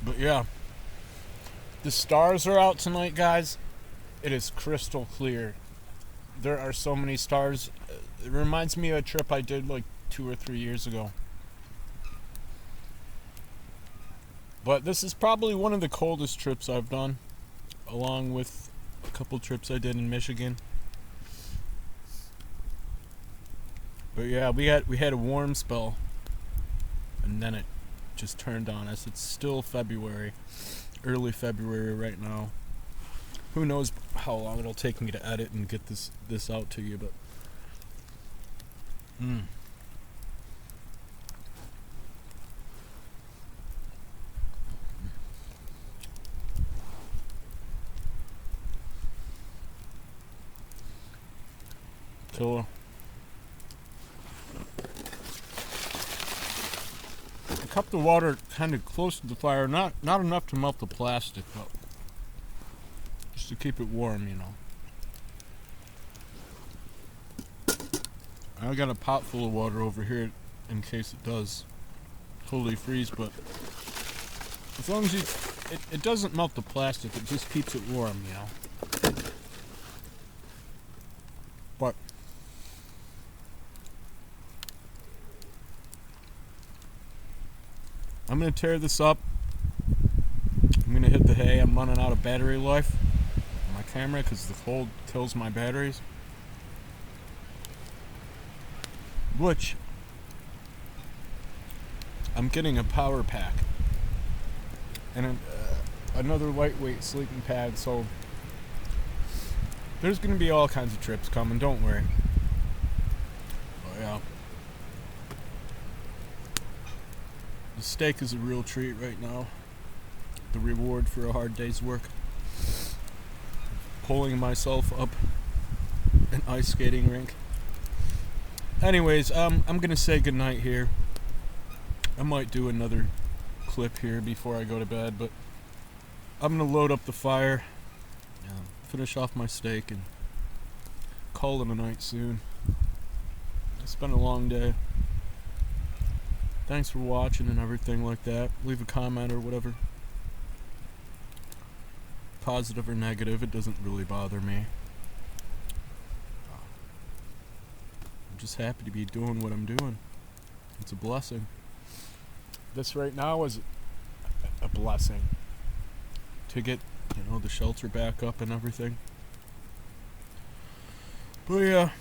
[SPEAKER 1] But yeah, the stars are out tonight, guys. It is crystal clear. There are so many stars. It reminds me of a trip I did like 2 or 3 years ago. But this is probably one of the coldest trips I've done, along with a couple trips I did in Michigan. But yeah, we had a warm spell, and then it just turned on us. It's still February, early February right now. Who knows how long it'll take me to edit and get this out to you, but so I kept the water kind of close to the fire, not enough to melt the plastic, but just to keep it warm, you know. I got a pot full of water over here in case it does totally freeze, but as long as it doesn't melt the plastic, it just keeps it warm, you know. But I'm gonna tear this up. I'm gonna hit the hay. I'm running out of battery life on my camera because the cold kills my batteries. Which I'm getting a power pack and another lightweight sleeping pad, so there's gonna be all kinds of trips coming, don't worry. Oh yeah. The steak is a real treat right now. The reward for a hard day's work. Pulling myself up an ice skating rink. Anyways, I'm gonna say goodnight here. I might do another clip here before I go to bed, but I'm gonna load up the fire, finish off my steak, and call it a night soon. It's been a long day. Thanks for watching and everything like that. Leave a comment or whatever. Positive or negative, it doesn't really bother me. I'm just happy to be doing what I'm doing. It's a blessing. This right now is a blessing. To get, the shelter back up and everything. But yeah,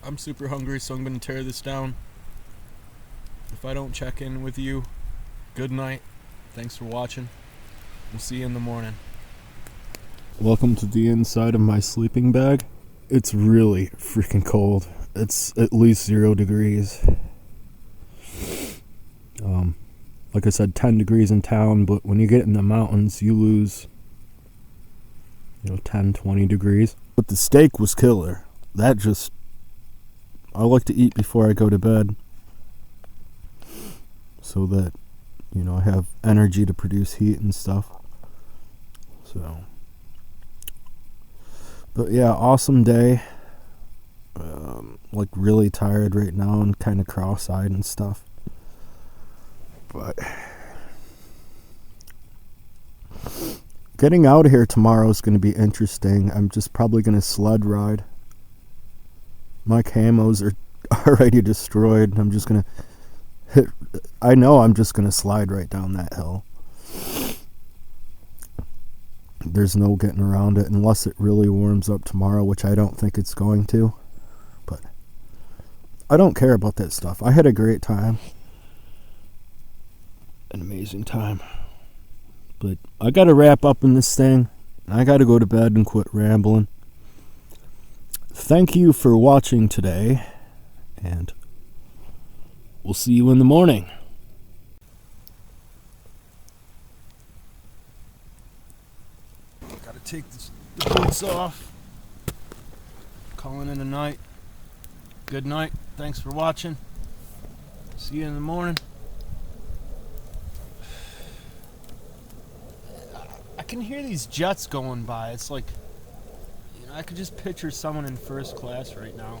[SPEAKER 1] I'm super hungry, so I'm going to tear this down. If I don't check in with you, good night. Thanks for watching. We'll see you in the morning. Welcome to the inside of my sleeping bag. It's really freaking cold. It's at least 0 degrees. Like I said, 10 degrees in town, but when you get in the mountains, you lose, 10, 20 degrees. But the steak was killer. I like to eat before I go to bed, so that, I have energy to produce heat and stuff. So, but yeah, awesome day. Like really tired right now and kind of cross-eyed and stuff. But getting out of here tomorrow is going to be interesting. I'm just probably going to sled ride. My camos are already destroyed. I'm just going to I'm just going to slide right down that hill. There's no getting around it unless it really warms up tomorrow, which I don't think it's going to. But I don't care about that stuff. I had a great time. An amazing time. But I got to wrap up in this thing. I got to go to bed and quit rambling. Thank you for watching today, and we'll see you in the morning. Got to take the boots off. Calling in a night. Good night. Thanks for watching. See you in the morning. I can hear these jets going by. It's like, I could just picture someone in first class right now,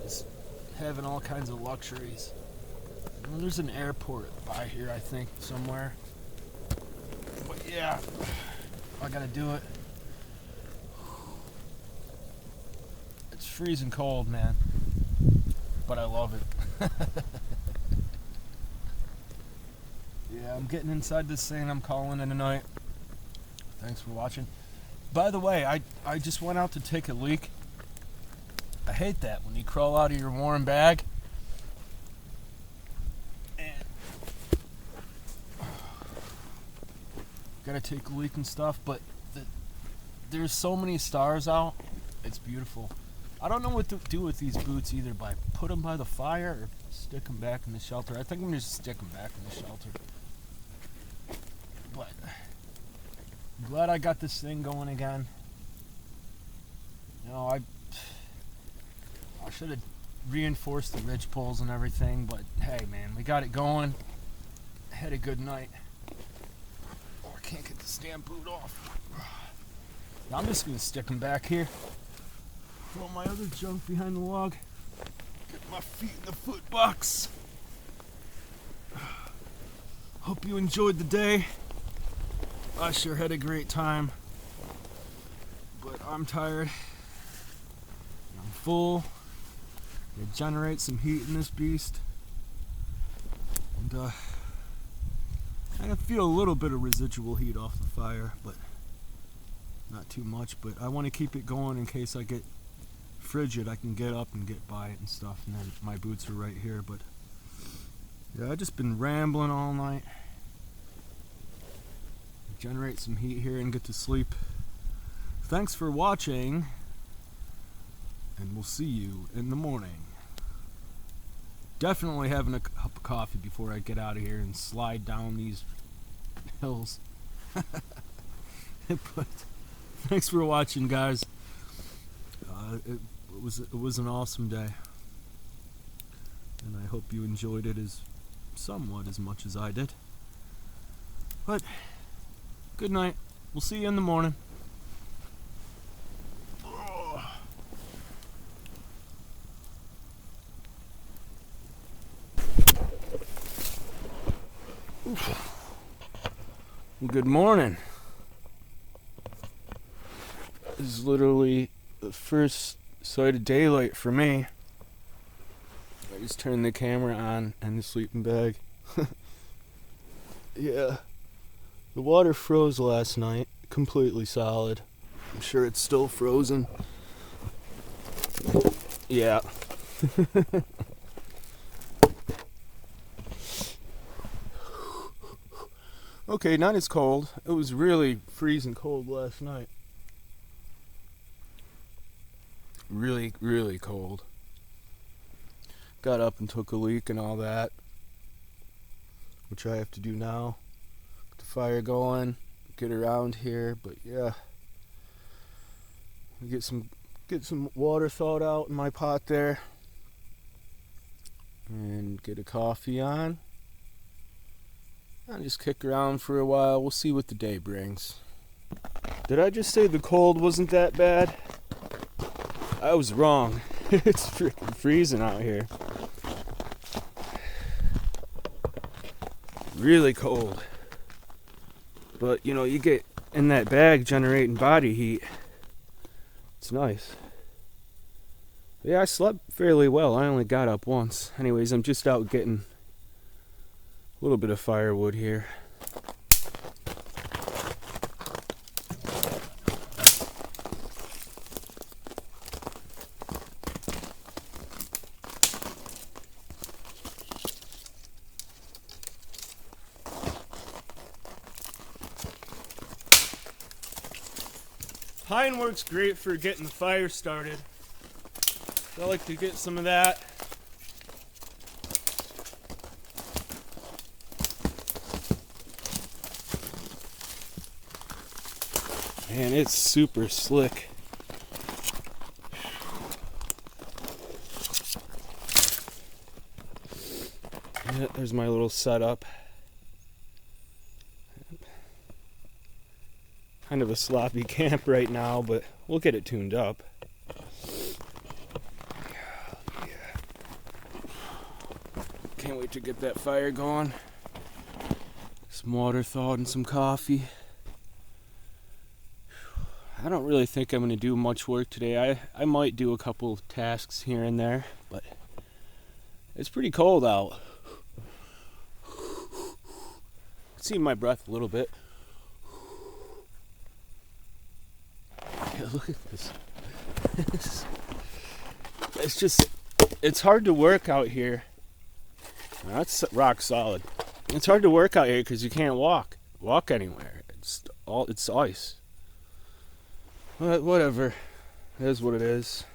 [SPEAKER 1] just having all kinds of luxuries. There's an airport by here, I think, somewhere. But yeah, I gotta do it. It's freezing cold, man, but I love it. Yeah, I'm getting inside this thing. I'm calling it a night. Thanks for watching. By the way, I just went out to take a leak. I hate that when you crawl out of your warm bag. And gotta take a leak and stuff, but there's so many stars out. It's beautiful. I don't know what to do with these boots either, by put them by the fire or stick them back in the shelter. I think I'm just stick them back in the shelter. But I'm glad I got this thing going again. I should have reinforced the ridge poles and everything, but hey, man, we got it going. I had a good night. Oh, I can't get this damn boot off. Now I'm just gonna stick them back here. Throw my other junk behind the log. Get my feet in the foot box. Hope you enjoyed the day. I sure had a great time, but I'm tired. I'm full. It generates some heat in this beast, and I feel a little bit of residual heat off the fire, but not too much. But I want to keep it going in case I get frigid. I can get up and get by it and stuff, and then my boots are right here. But yeah, I've just been rambling all night. Generate some heat here and get to sleep. Thanks for watching, and we'll see you in the morning. Definitely having a cup of coffee before I get out of here and slide down these hills. But thanks for watching, guys. It was an awesome day, and I hope you enjoyed it somewhat as much as I did. But good night. We'll see you in the morning. Good morning. This is literally the first sight of daylight for me. I just turned the camera on and the sleeping bag. Yeah. The water froze last night, completely solid. I'm sure it's still frozen. Yeah. Okay, not as cold. It was really freezing cold last night. Really, really cold. Got up and took a leak and all that, which I have to do now. Get the fire going, get around here, but yeah. Get some water thawed out in my pot there. And get a coffee on. I'll just kick around for a while. We'll see what the day brings. Did I just say the cold wasn't that bad? I was wrong. It's freaking freezing out here. Really cold. But, you get in that bag generating body heat. It's nice. Yeah, I slept fairly well. I only got up once. Anyways, I'm just out getting a little bit of firewood here. Pine works great for getting the fire started. I like to get some of that. Man, it's super slick. Yeah, there's my little setup. Kind of a sloppy camp right now, but we'll get it tuned up. Can't wait to get that fire going. Some water thawed and some coffee. I don't really think I'm going to do much work today. I might do a couple tasks here and there, but it's pretty cold out. See my breath a little bit. Yeah, look at this. It's hard to work out here. That's rock solid. It's hard to work out here because you can't walk anywhere. It's ice. But whatever. It is what it is.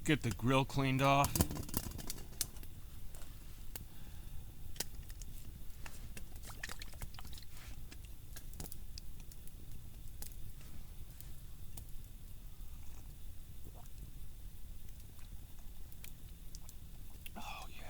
[SPEAKER 1] get the grill cleaned off. Oh yeah.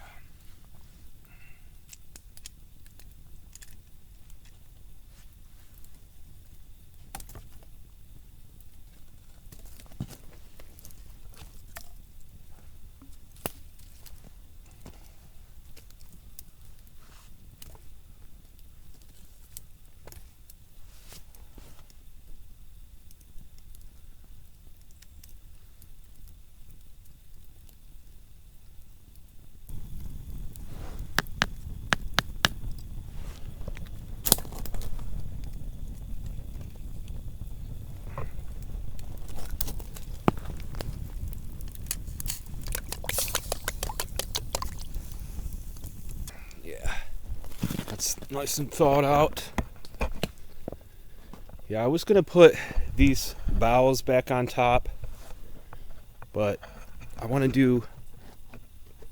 [SPEAKER 1] Yeah, that's nice and thawed out. Yeah, I was gonna put these bowels back on top, but I want to do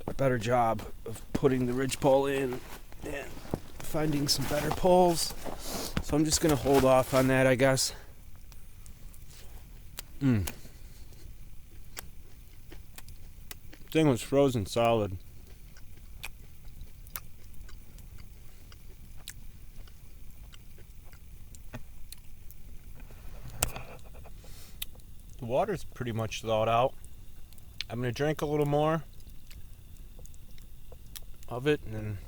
[SPEAKER 1] a better job of putting the ridgepole in and finding some better poles. So I'm just gonna hold off on that, I guess. Thing was frozen solid. The water's pretty much thawed out. I'm gonna drink a little more of it, and then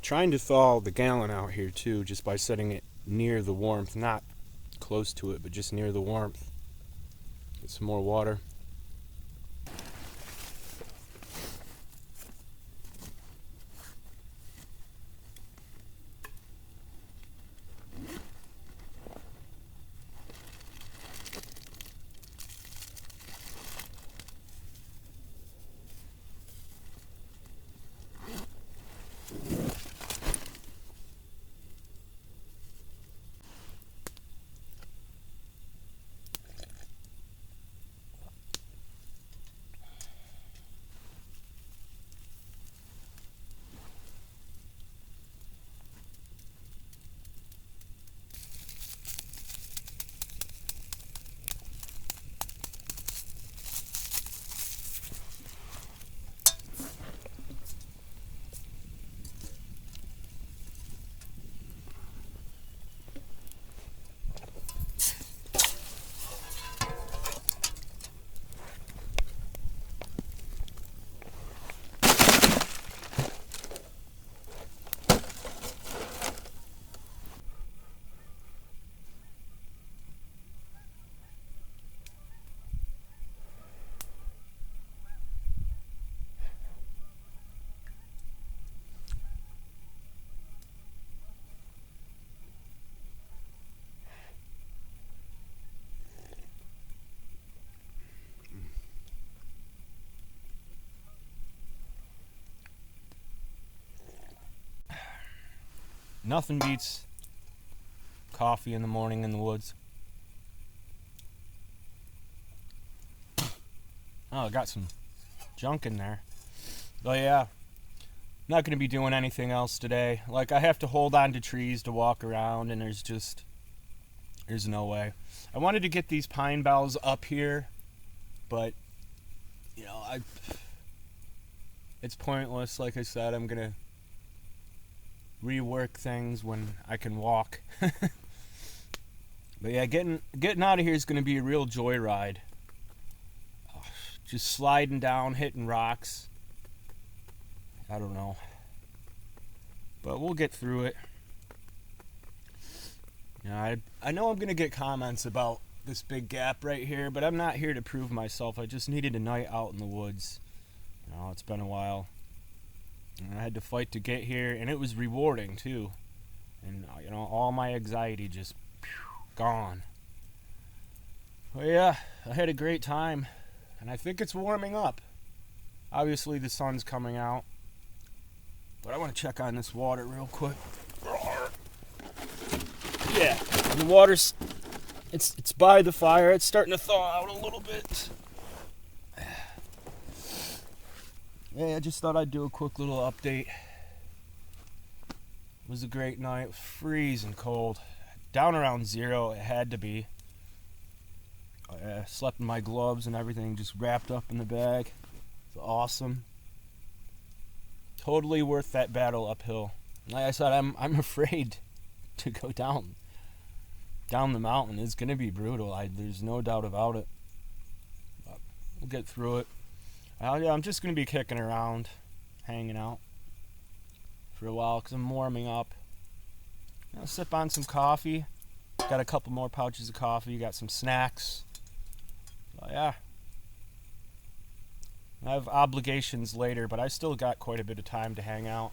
[SPEAKER 1] trying to thaw the gallon out here too, just by setting it near the warmth, not close to it, but just near the warmth. Get some more water. Nothing beats coffee in the morning in the woods. Oh, I got some junk in there. But yeah, not going to be doing anything else today. Like, I have to hold on to trees to walk around, and there's no way. I wanted to get these pine boughs up here, but, you know, it's pointless. Like I said, I'm going to rework things when I can walk. But yeah, getting out of here is going to be a real joyride. Just sliding down, hitting rocks. I don't know, but we'll get through it. Yeah, I know I'm going to get comments about this big gap right here, but I'm not here to prove myself. I just needed a night out in the woods. You know, it's been a while. And I had to fight to get here, and it was rewarding too. And you know, all my anxiety just gone. Well, yeah, I had a great time, and I think it's warming up. Obviously, the sun's coming out, but I want to check on this water real quick. Yeah, the water's it's by the fire. It's starting to thaw out a little bit. Yeah, I just thought I'd do a quick little update. It was a great night, freezing cold. Down around 0, it had to be. I slept in my gloves and everything, just wrapped up in the bag. It's awesome. Totally worth that battle uphill. Like I said, I'm afraid to go down the mountain. It's gonna be brutal. There's no doubt about it. But we'll get through it. Yeah, I'm just gonna be kicking around, hanging out for a while because I'm warming up. I'll sip on some coffee. Got a couple more pouches of coffee. Got some snacks. So, yeah. I have obligations later, but I still got quite a bit of time to hang out.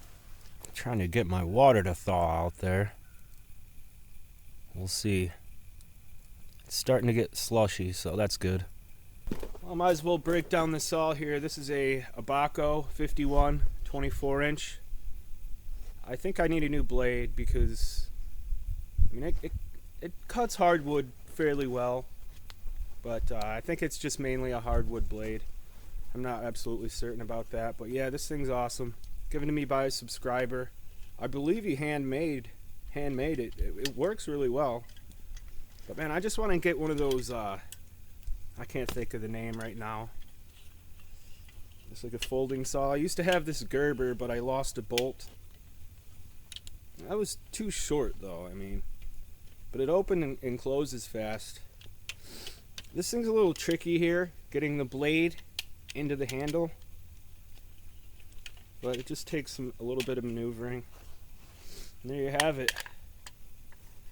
[SPEAKER 1] I'm trying to get my water to thaw out there. We'll see. It's starting to get slushy, so that's good. Well, I might as well break down the saw here. This is a Abaco 51 24-inch. I think I need a new blade because, I mean, it cuts hardwood fairly well, but I think it's just mainly a hardwood blade. I'm not absolutely certain about that, but yeah, this thing's awesome. Given to me by a subscriber. I believe he handmade it. It works really well. But man, I just want to get one of those, I can't think of the name right now. It's like a folding saw. I used to have this Gerber, but I lost a bolt. That was too short though, I mean. But it opened and closes fast. This thing's a little tricky here, getting the blade into the handle. But it just takes a little bit of maneuvering. And there you have it.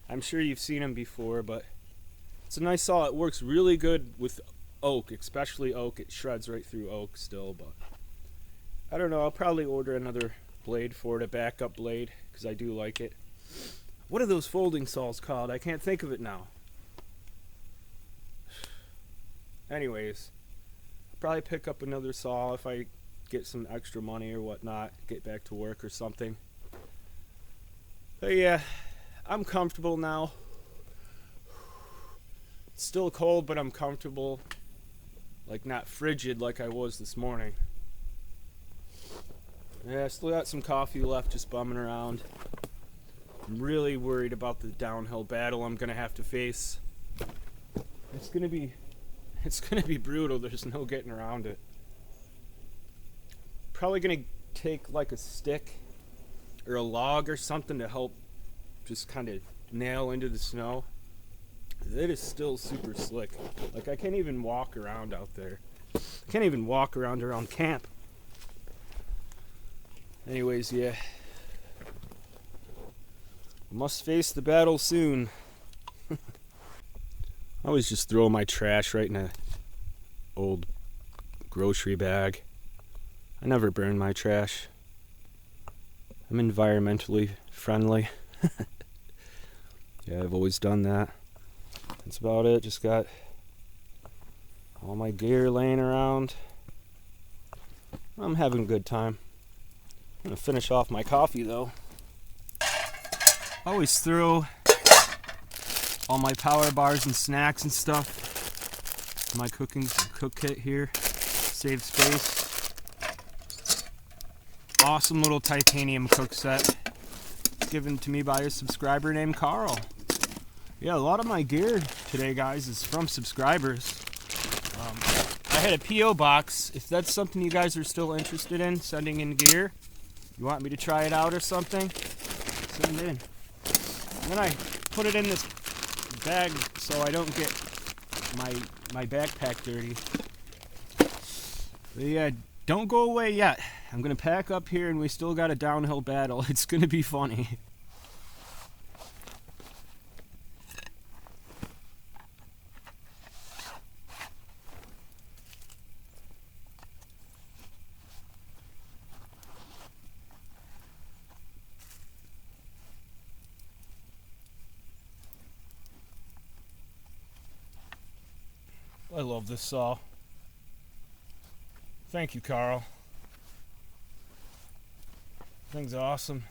[SPEAKER 1] I'm sure you've seen them before, but it's a nice saw. It works really good with oak, especially oak. It shreds right through oak still, but I don't know. I'll probably order another blade for it, a backup blade, because I do like it. What are those folding saws called? I can't think of it now. Anyways, I'll probably pick up another saw if I get some extra money or whatnot, get back to work or something. But yeah, I'm comfortable now. It's still cold, but I'm comfortable. Like, not frigid like I was this morning. Yeah, I still got some coffee left, just bumming around. I'm really worried about the downhill battle I'm gonna have to face. It's gonna be brutal. There's no getting around it. Probably gonna take like a stick or a log or something to help just kind of nail into the snow. It is still super slick. Like, I can't even walk around out there. I can't even walk around camp. Anyways, yeah. Must face the battle soon. I always just throw my trash right in a old grocery bag. I never burn my trash. I'm environmentally friendly. Yeah, I've always done that. That's about it. Just got all my gear laying around. I'm having a good time. I'm gonna finish off my coffee though. I always throw all my power bars and snacks and stuff in my cook kit here. Save space. Awesome little titanium cook set given to me by a subscriber named Carl. Yeah, a lot of my gear today, guys, is from subscribers. I had a P.O. box. If that's something you guys are still interested in, sending in gear, you want me to try it out or something, send it in. And then I put it in this bag so I don't get my backpack dirty. But yeah, don't go away yet. I'm gonna pack up here and we still got a downhill battle. It's gonna be funny. I love this saw. Thank you, Carl. Thing's awesome.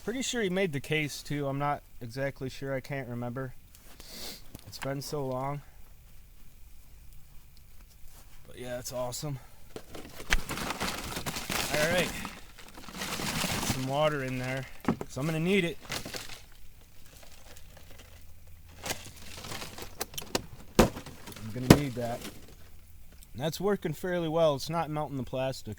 [SPEAKER 1] Pretty sure he made the case too. I'm not exactly sure. I can't remember. It's been so long. But yeah, it's awesome. Alright, some water in there, so I'm going to need it. I'm going to need that. And that's working fairly well. It's not melting the plastic.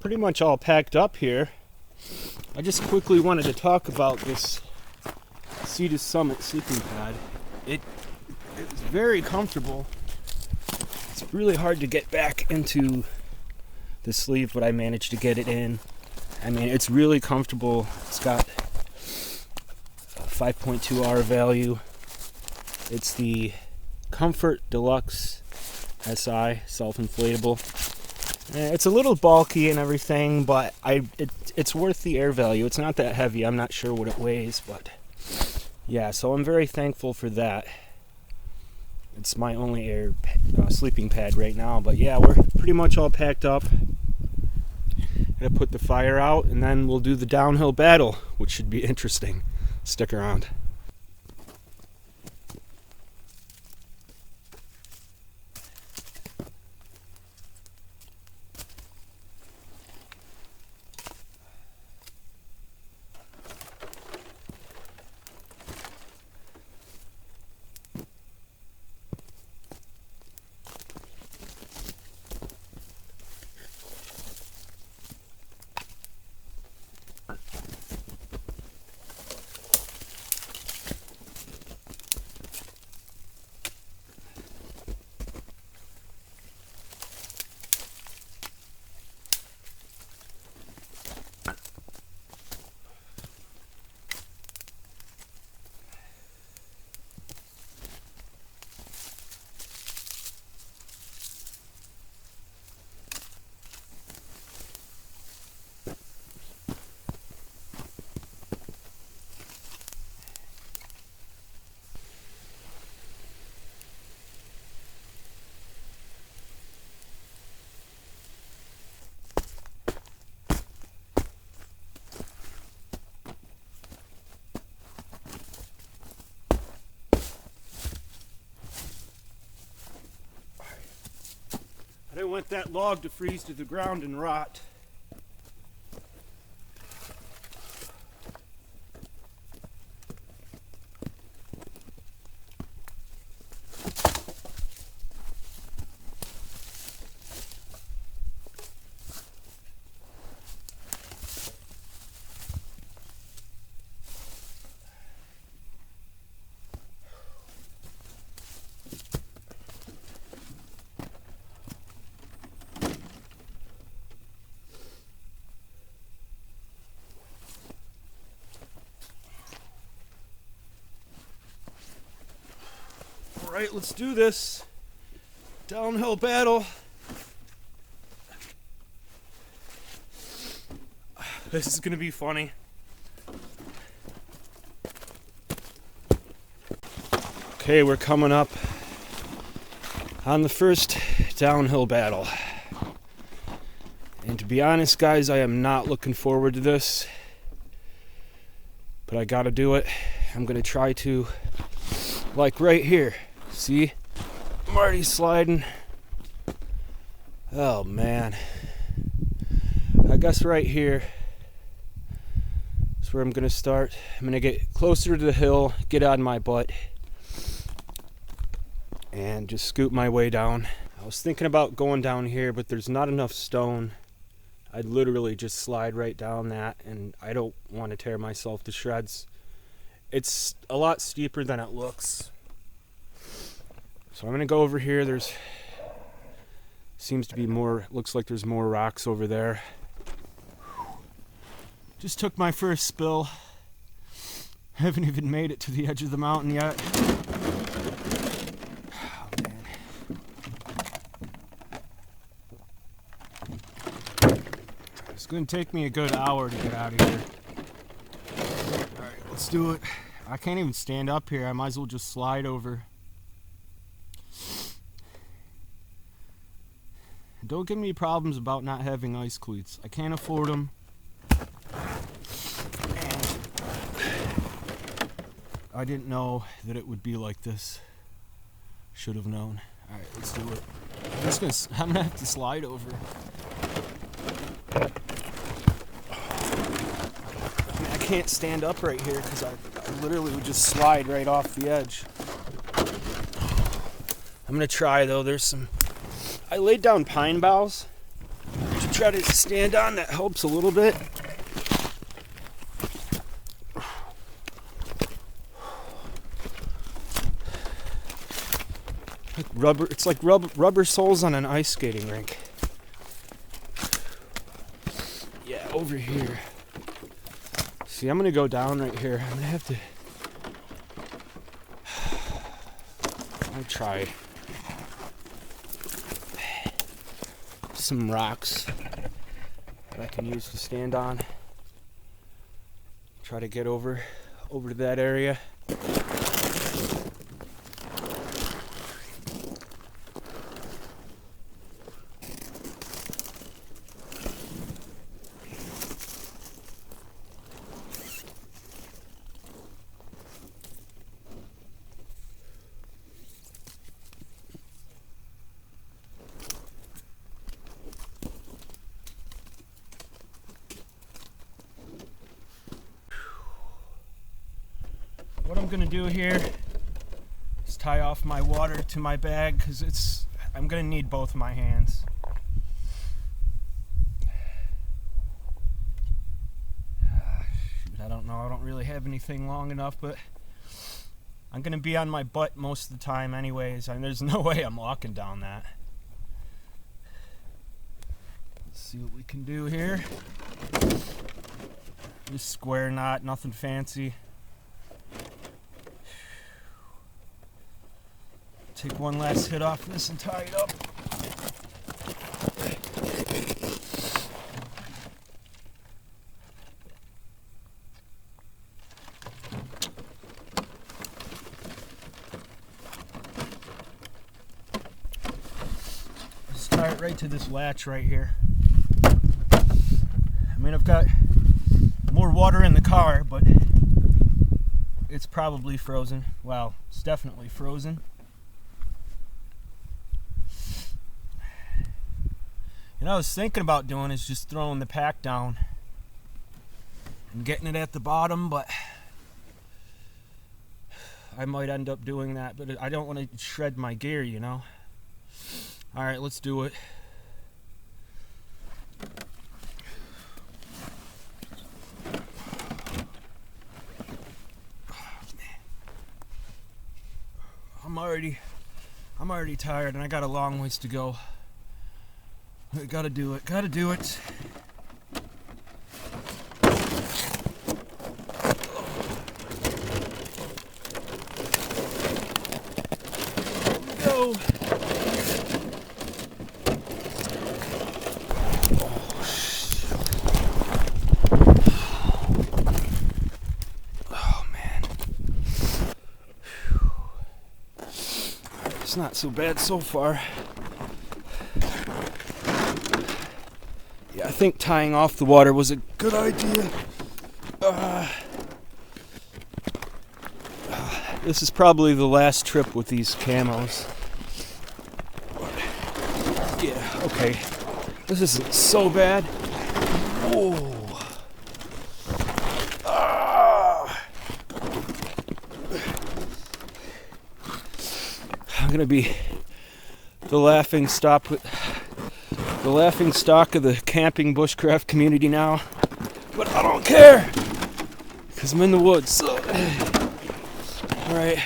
[SPEAKER 1] Pretty much all packed up here. I just quickly wanted to talk about this Sea to Summit sleeping pad. It's very comfortable. It's really hard to get back into the sleeve, but I managed to get it in. I mean, it's really comfortable. It's got a 5.2 R value. It's the Comfort Deluxe SI, self-inflatable. It's a little bulky and everything, but it's worth the air value. It's not that heavy. I'm not sure what it weighs, but yeah, so I'm very thankful for that. It's my only air sleeping pad right now, but yeah, we're pretty much all packed up. Gonna put the fire out, and then we'll do the downhill battle, which should be interesting. Stick around. I didn't want that log to freeze to the ground and rot. Alright, let's do this. Downhill battle. This is gonna be funny. Okay, we're coming up on the first downhill battle. And to be honest, guys, I am not looking forward to this. But I gotta do it. I'm gonna try to, like right here. See? I'm already sliding. Oh man. I guess right here is where I'm gonna start. I'm gonna get closer to the hill, get on my butt, and just scoot my way down. I was thinking about going down here, but there's not enough stone. I'd literally just slide right down that, and I don't want to tear myself to shreds. It's a lot steeper than it looks. So I'm gonna go over here. There's seems to be more, looks like there's more rocks over there. Just took my first spill. Haven't even made it to the edge of the mountain yet. Oh, man. It's gonna take me a good hour to get out of here. Alright, let's do it. I can't even stand up here. I might as well just slide over. Don't give me problems about not having ice cleats. I can't afford them. And I didn't know that it would be like this. Should have known. Alright, let's do it. I'm gonna have to slide over. I mean, I can't stand up right here because I literally would just slide right off the edge. I'm gonna try though. There's some. I laid down pine boughs to try to stand on. That helps a little bit. Like rubber, it's like rubber soles on an ice skating rink. Yeah, over here. See, I'm gonna go down right here. I'm gonna have to. I'll try. Some rocks that I can use to stand on. Try to get over to that area. What I'm gonna do here is tie off my water to my bag because I'm gonna need both my hands. Shoot, I don't know, I don't really have anything long enough, but I'm gonna be on my butt most of the time anyways, and there's no way I'm walking down that. Let's see what we can do here. Just square knot, nothing fancy. Take one last hit off this and tie it up. Just tie it right to this latch right here. I mean, I've got more water in the car, but it's probably frozen. Well, it's definitely frozen. What I was thinking about doing is just throwing the pack down and getting it at the bottom, but I might end up doing that, but I don't want to shred my gear, you know. Alright, let's do it. I'm already tired and I got a long ways to go. Gotta do it, gotta do it. Go. Oh man. It's not so bad so far. I think tying off the water was a good idea. This is probably the last trip with these camos. Okay, this isn't so bad. Oh. I'm gonna be the laughing stock of the camping bushcraft community now, but I don't care because I'm in the woods. So, all right,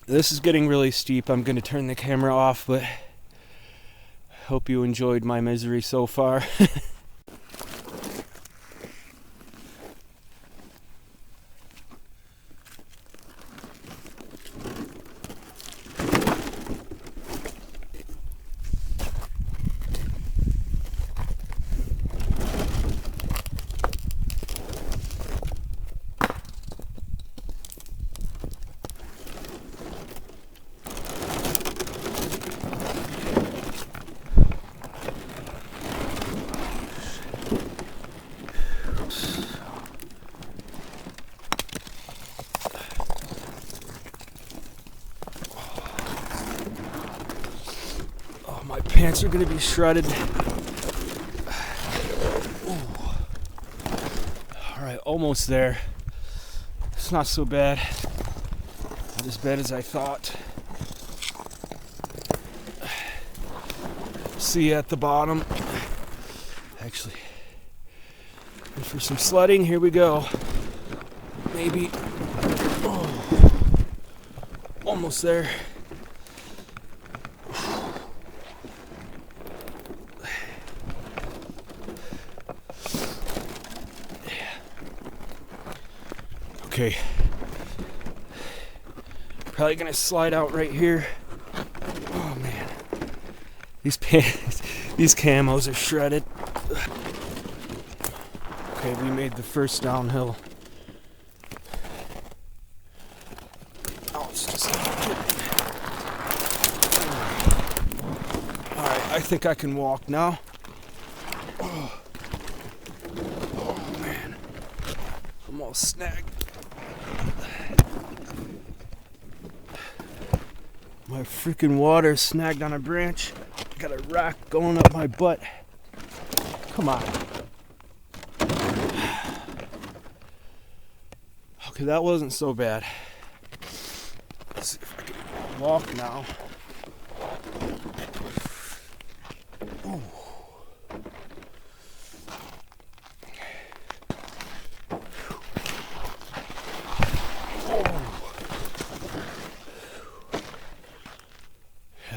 [SPEAKER 1] this is getting really steep. I'm gonna turn the camera off, but hope you enjoyed my misery so far. My pants are gonna be shredded. Alright, almost there. It's not so bad. Not as bad as I thought. See you at the bottom. Actually, and for some sledding, here we go. Maybe. Oh, almost there. Okay, probably gonna slide out right here. Oh man, these camos are shredded. Okay, we made the first downhill. Oh, it's just all right. I think I can walk now. Oh man, I'm all snagged. My freaking water snagged on a branch. I got a rock going up my butt. Come on. Okay, that wasn't so bad. Let's see if I can walk now. Ooh.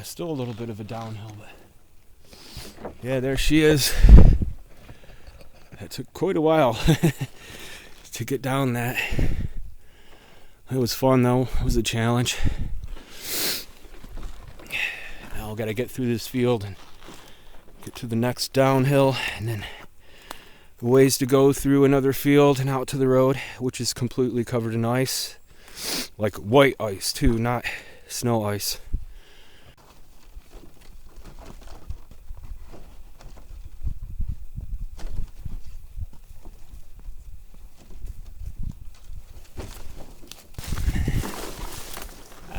[SPEAKER 1] Still a little bit of a downhill, but yeah, there she is. It took quite a while to get down that. It was fun though. It was a challenge. Now I gotta get through this field and get to the next downhill, and then a ways to go through another field and out to the road, which is completely covered in ice, like white ice too, not snow ice.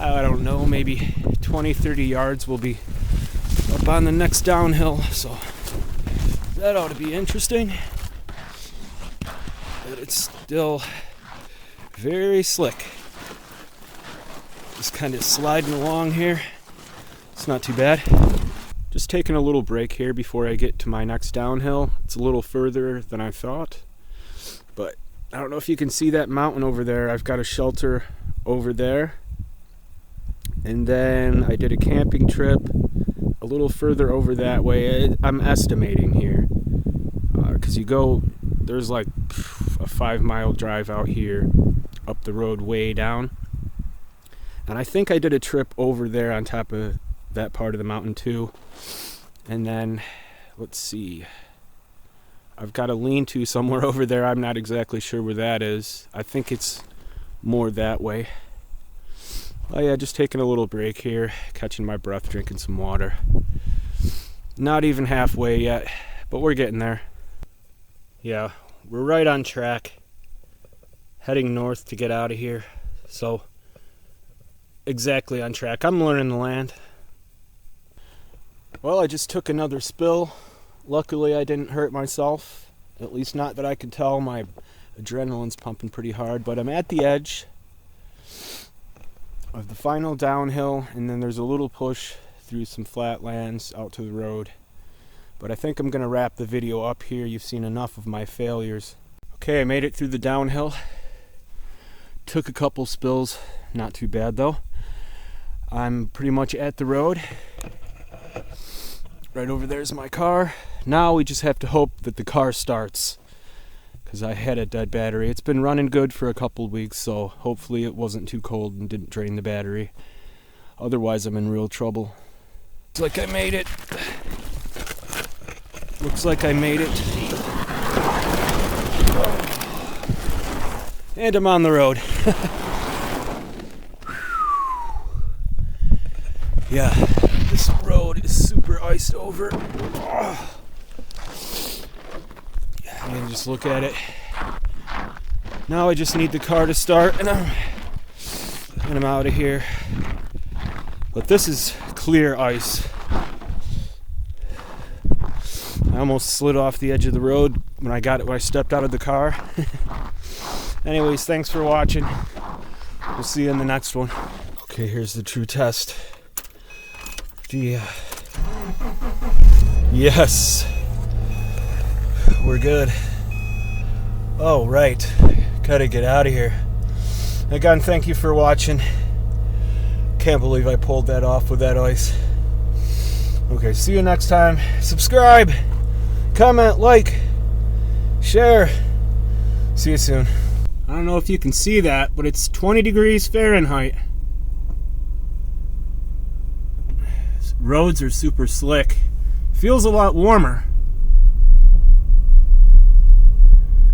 [SPEAKER 1] I don't know, maybe 20-30 yards will be up on the next downhill, so that ought to be interesting. But it's still very slick. Just kind of sliding along here. It's not too bad. Just taking a little break here before I get to my next downhill. It's a little further than I thought, but I don't know if you can see that mountain over there. I've got a shelter over there. And then I did a camping trip a little further over that way. I'm estimating here, because there's like a 5-mile drive out here, up the road way down. And I think I did a trip over there on top of that part of the mountain too. And then, let's see, I've got a lean-to somewhere over there. I'm not exactly sure where that is. I think it's more that way. Oh yeah, just taking a little break here, catching my breath, drinking some water. Not even halfway yet, but we're getting there. Yeah, we're right on track, heading north to get out of here. So, exactly on track. I'm learning the land. Well, I just took another spill. Luckily, I didn't hurt myself. At least not that I could tell. My adrenaline's pumping pretty hard, but I'm at the edge of the final downhill, and then there's a little push through some flat lands out to the road. But I think I'm going to wrap the video up here. You've seen enough of my failures. Okay, I made it through the downhill. Took a couple spills. Not too bad, though. I'm pretty much at the road. Right over there's my car. Now we just have to hope that the car starts, because I had a dead battery. It's been running good for a couple of weeks, so hopefully it wasn't too cold and didn't drain the battery. Otherwise, I'm in real trouble. Looks like I made it. Looks like I made it. And I'm on the road. Yeah, this road is super iced over. And just look at it. Now I just need the car to start, and I'm out of here. But this is clear ice. I almost slid off the edge of the road when I stepped out of the car. Anyways, thanks for watching. We'll see you in the next one. Okay, here's the true test. Yes. We're good. Oh, right. Gotta get out of here. Again, thank you for watching. Can't believe I pulled that off with that ice. Okay, see you next time. Subscribe, comment, like, share. See you soon. I don't know if you can see that, but it's 20 degrees Fahrenheit. Roads are super slick. Feels a lot warmer.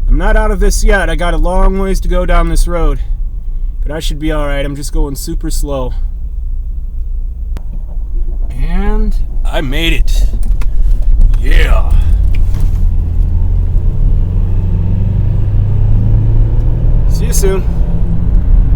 [SPEAKER 1] I'm not out of this yet. I got a long ways to go down this road, but I should be alright. I'm just going super slow. And I made it. Yeah. See you soon.